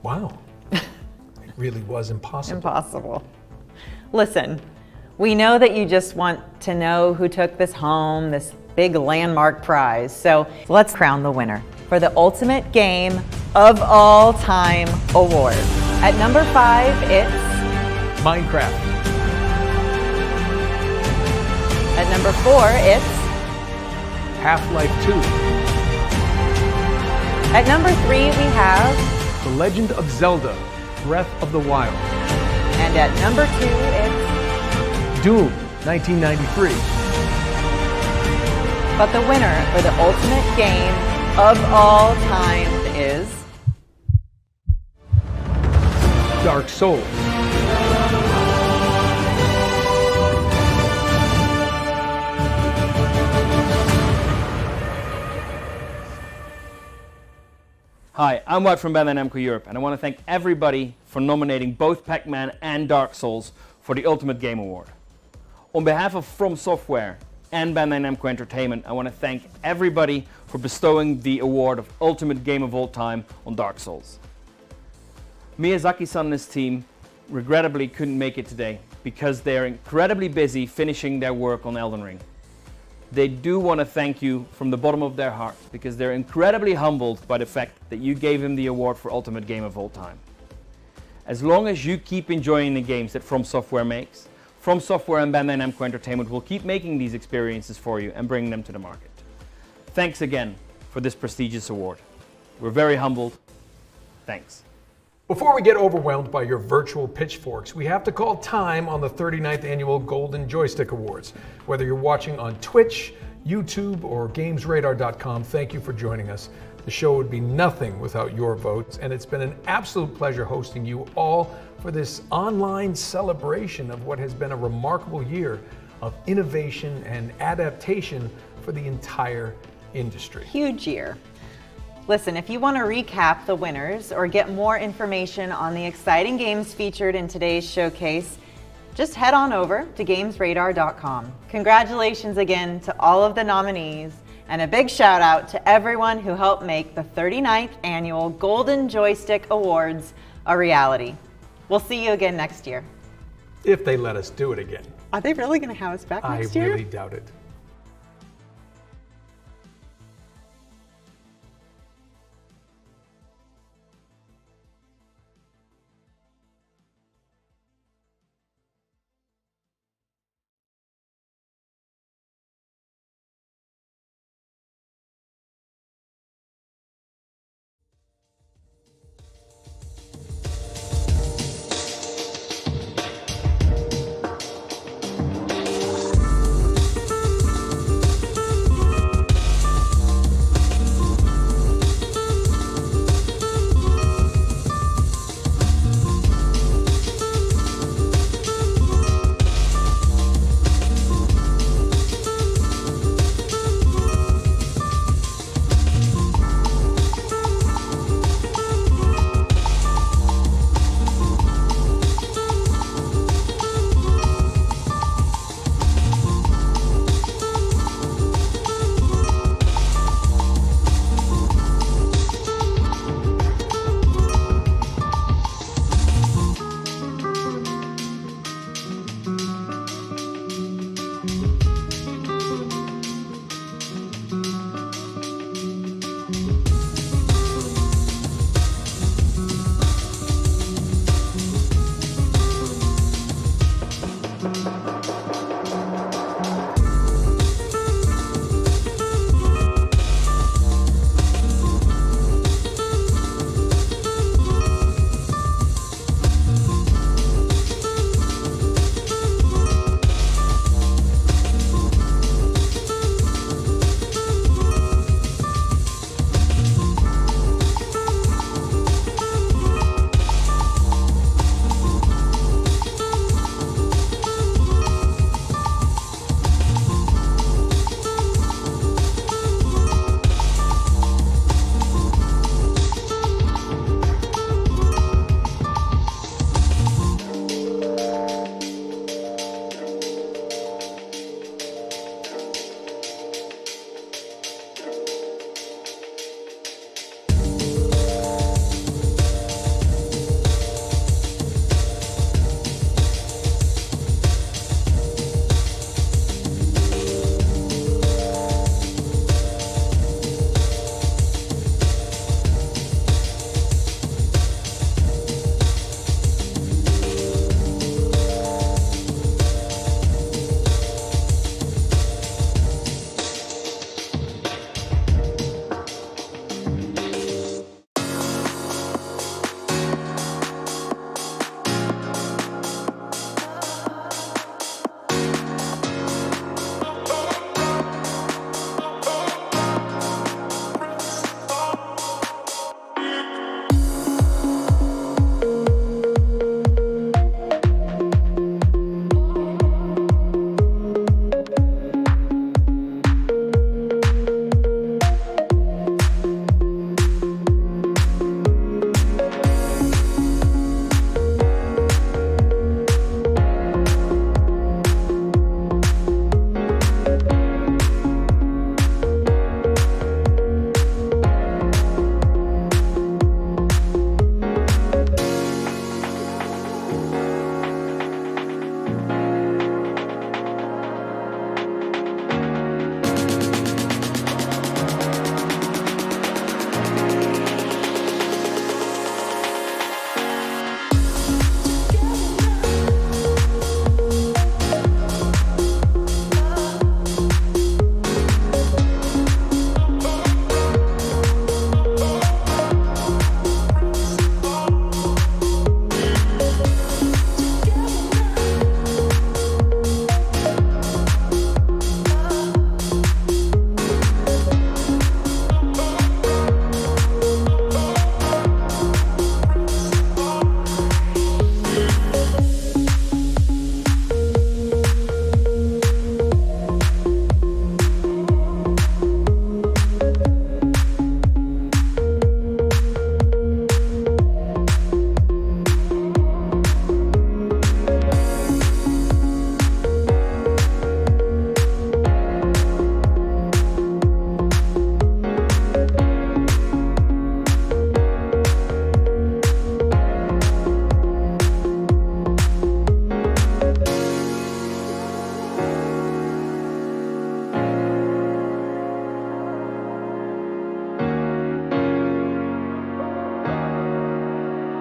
Wow. It really was impossible. Impossible. Listen, we know that you just want to know who took this home, this big landmark prize. So let's crown the winner for the Ultimate Game of All Time award. At number 5, it's Minecraft. At number 4, it's Half-Life 2. At number 3, we have The Legend of Zelda, Breath of the Wild. And at number 2, it's Doom, 1993. But the winner for the Ultimate Game of All Time is Dark Souls. Hi, I'm White from Bandai Namco Europe, and I want to thank everybody for nominating both Pac-Man and Dark Souls for the Ultimate Game Award. On behalf of From Software and Bandai Namco Entertainment, I want to thank everybody for bestowing the award of Ultimate Game of All Time on Dark Souls. Miyazaki-san and his team regrettably couldn't make it today, because they're incredibly busy finishing their work on Elden Ring. They do want to thank you from the bottom of their hearts because they're incredibly humbled by the fact that you gave him the award for Ultimate Game of All Time. As long as you keep enjoying the games that From Software makes, From Software and Bandai Namco Entertainment will keep making these experiences for you and bringing them to the market. Thanks again for this prestigious award. We're very humbled. Thanks. Before we get overwhelmed by your virtual pitchforks, we have to call time on the 39th Annual Golden Joystick Awards. Whether you're watching on Twitch, YouTube, or GamesRadar.com, thank you for joining us. The show would be nothing without your votes, and it's been an absolute pleasure hosting you all for this online celebration of what has been a remarkable year of innovation and adaptation for the entire industry. Huge year. Listen, if you want to recap the winners or get more information on the exciting games featured in today's showcase, just head on over to GamesRadar.com. Congratulations again to all of the nominees, and a big shout out to everyone who helped make the 39th Annual Golden Joystick Awards a reality. We'll see you again next year. If they let us do it again. Are they really going to have us back next year? I really doubt it. Thank you.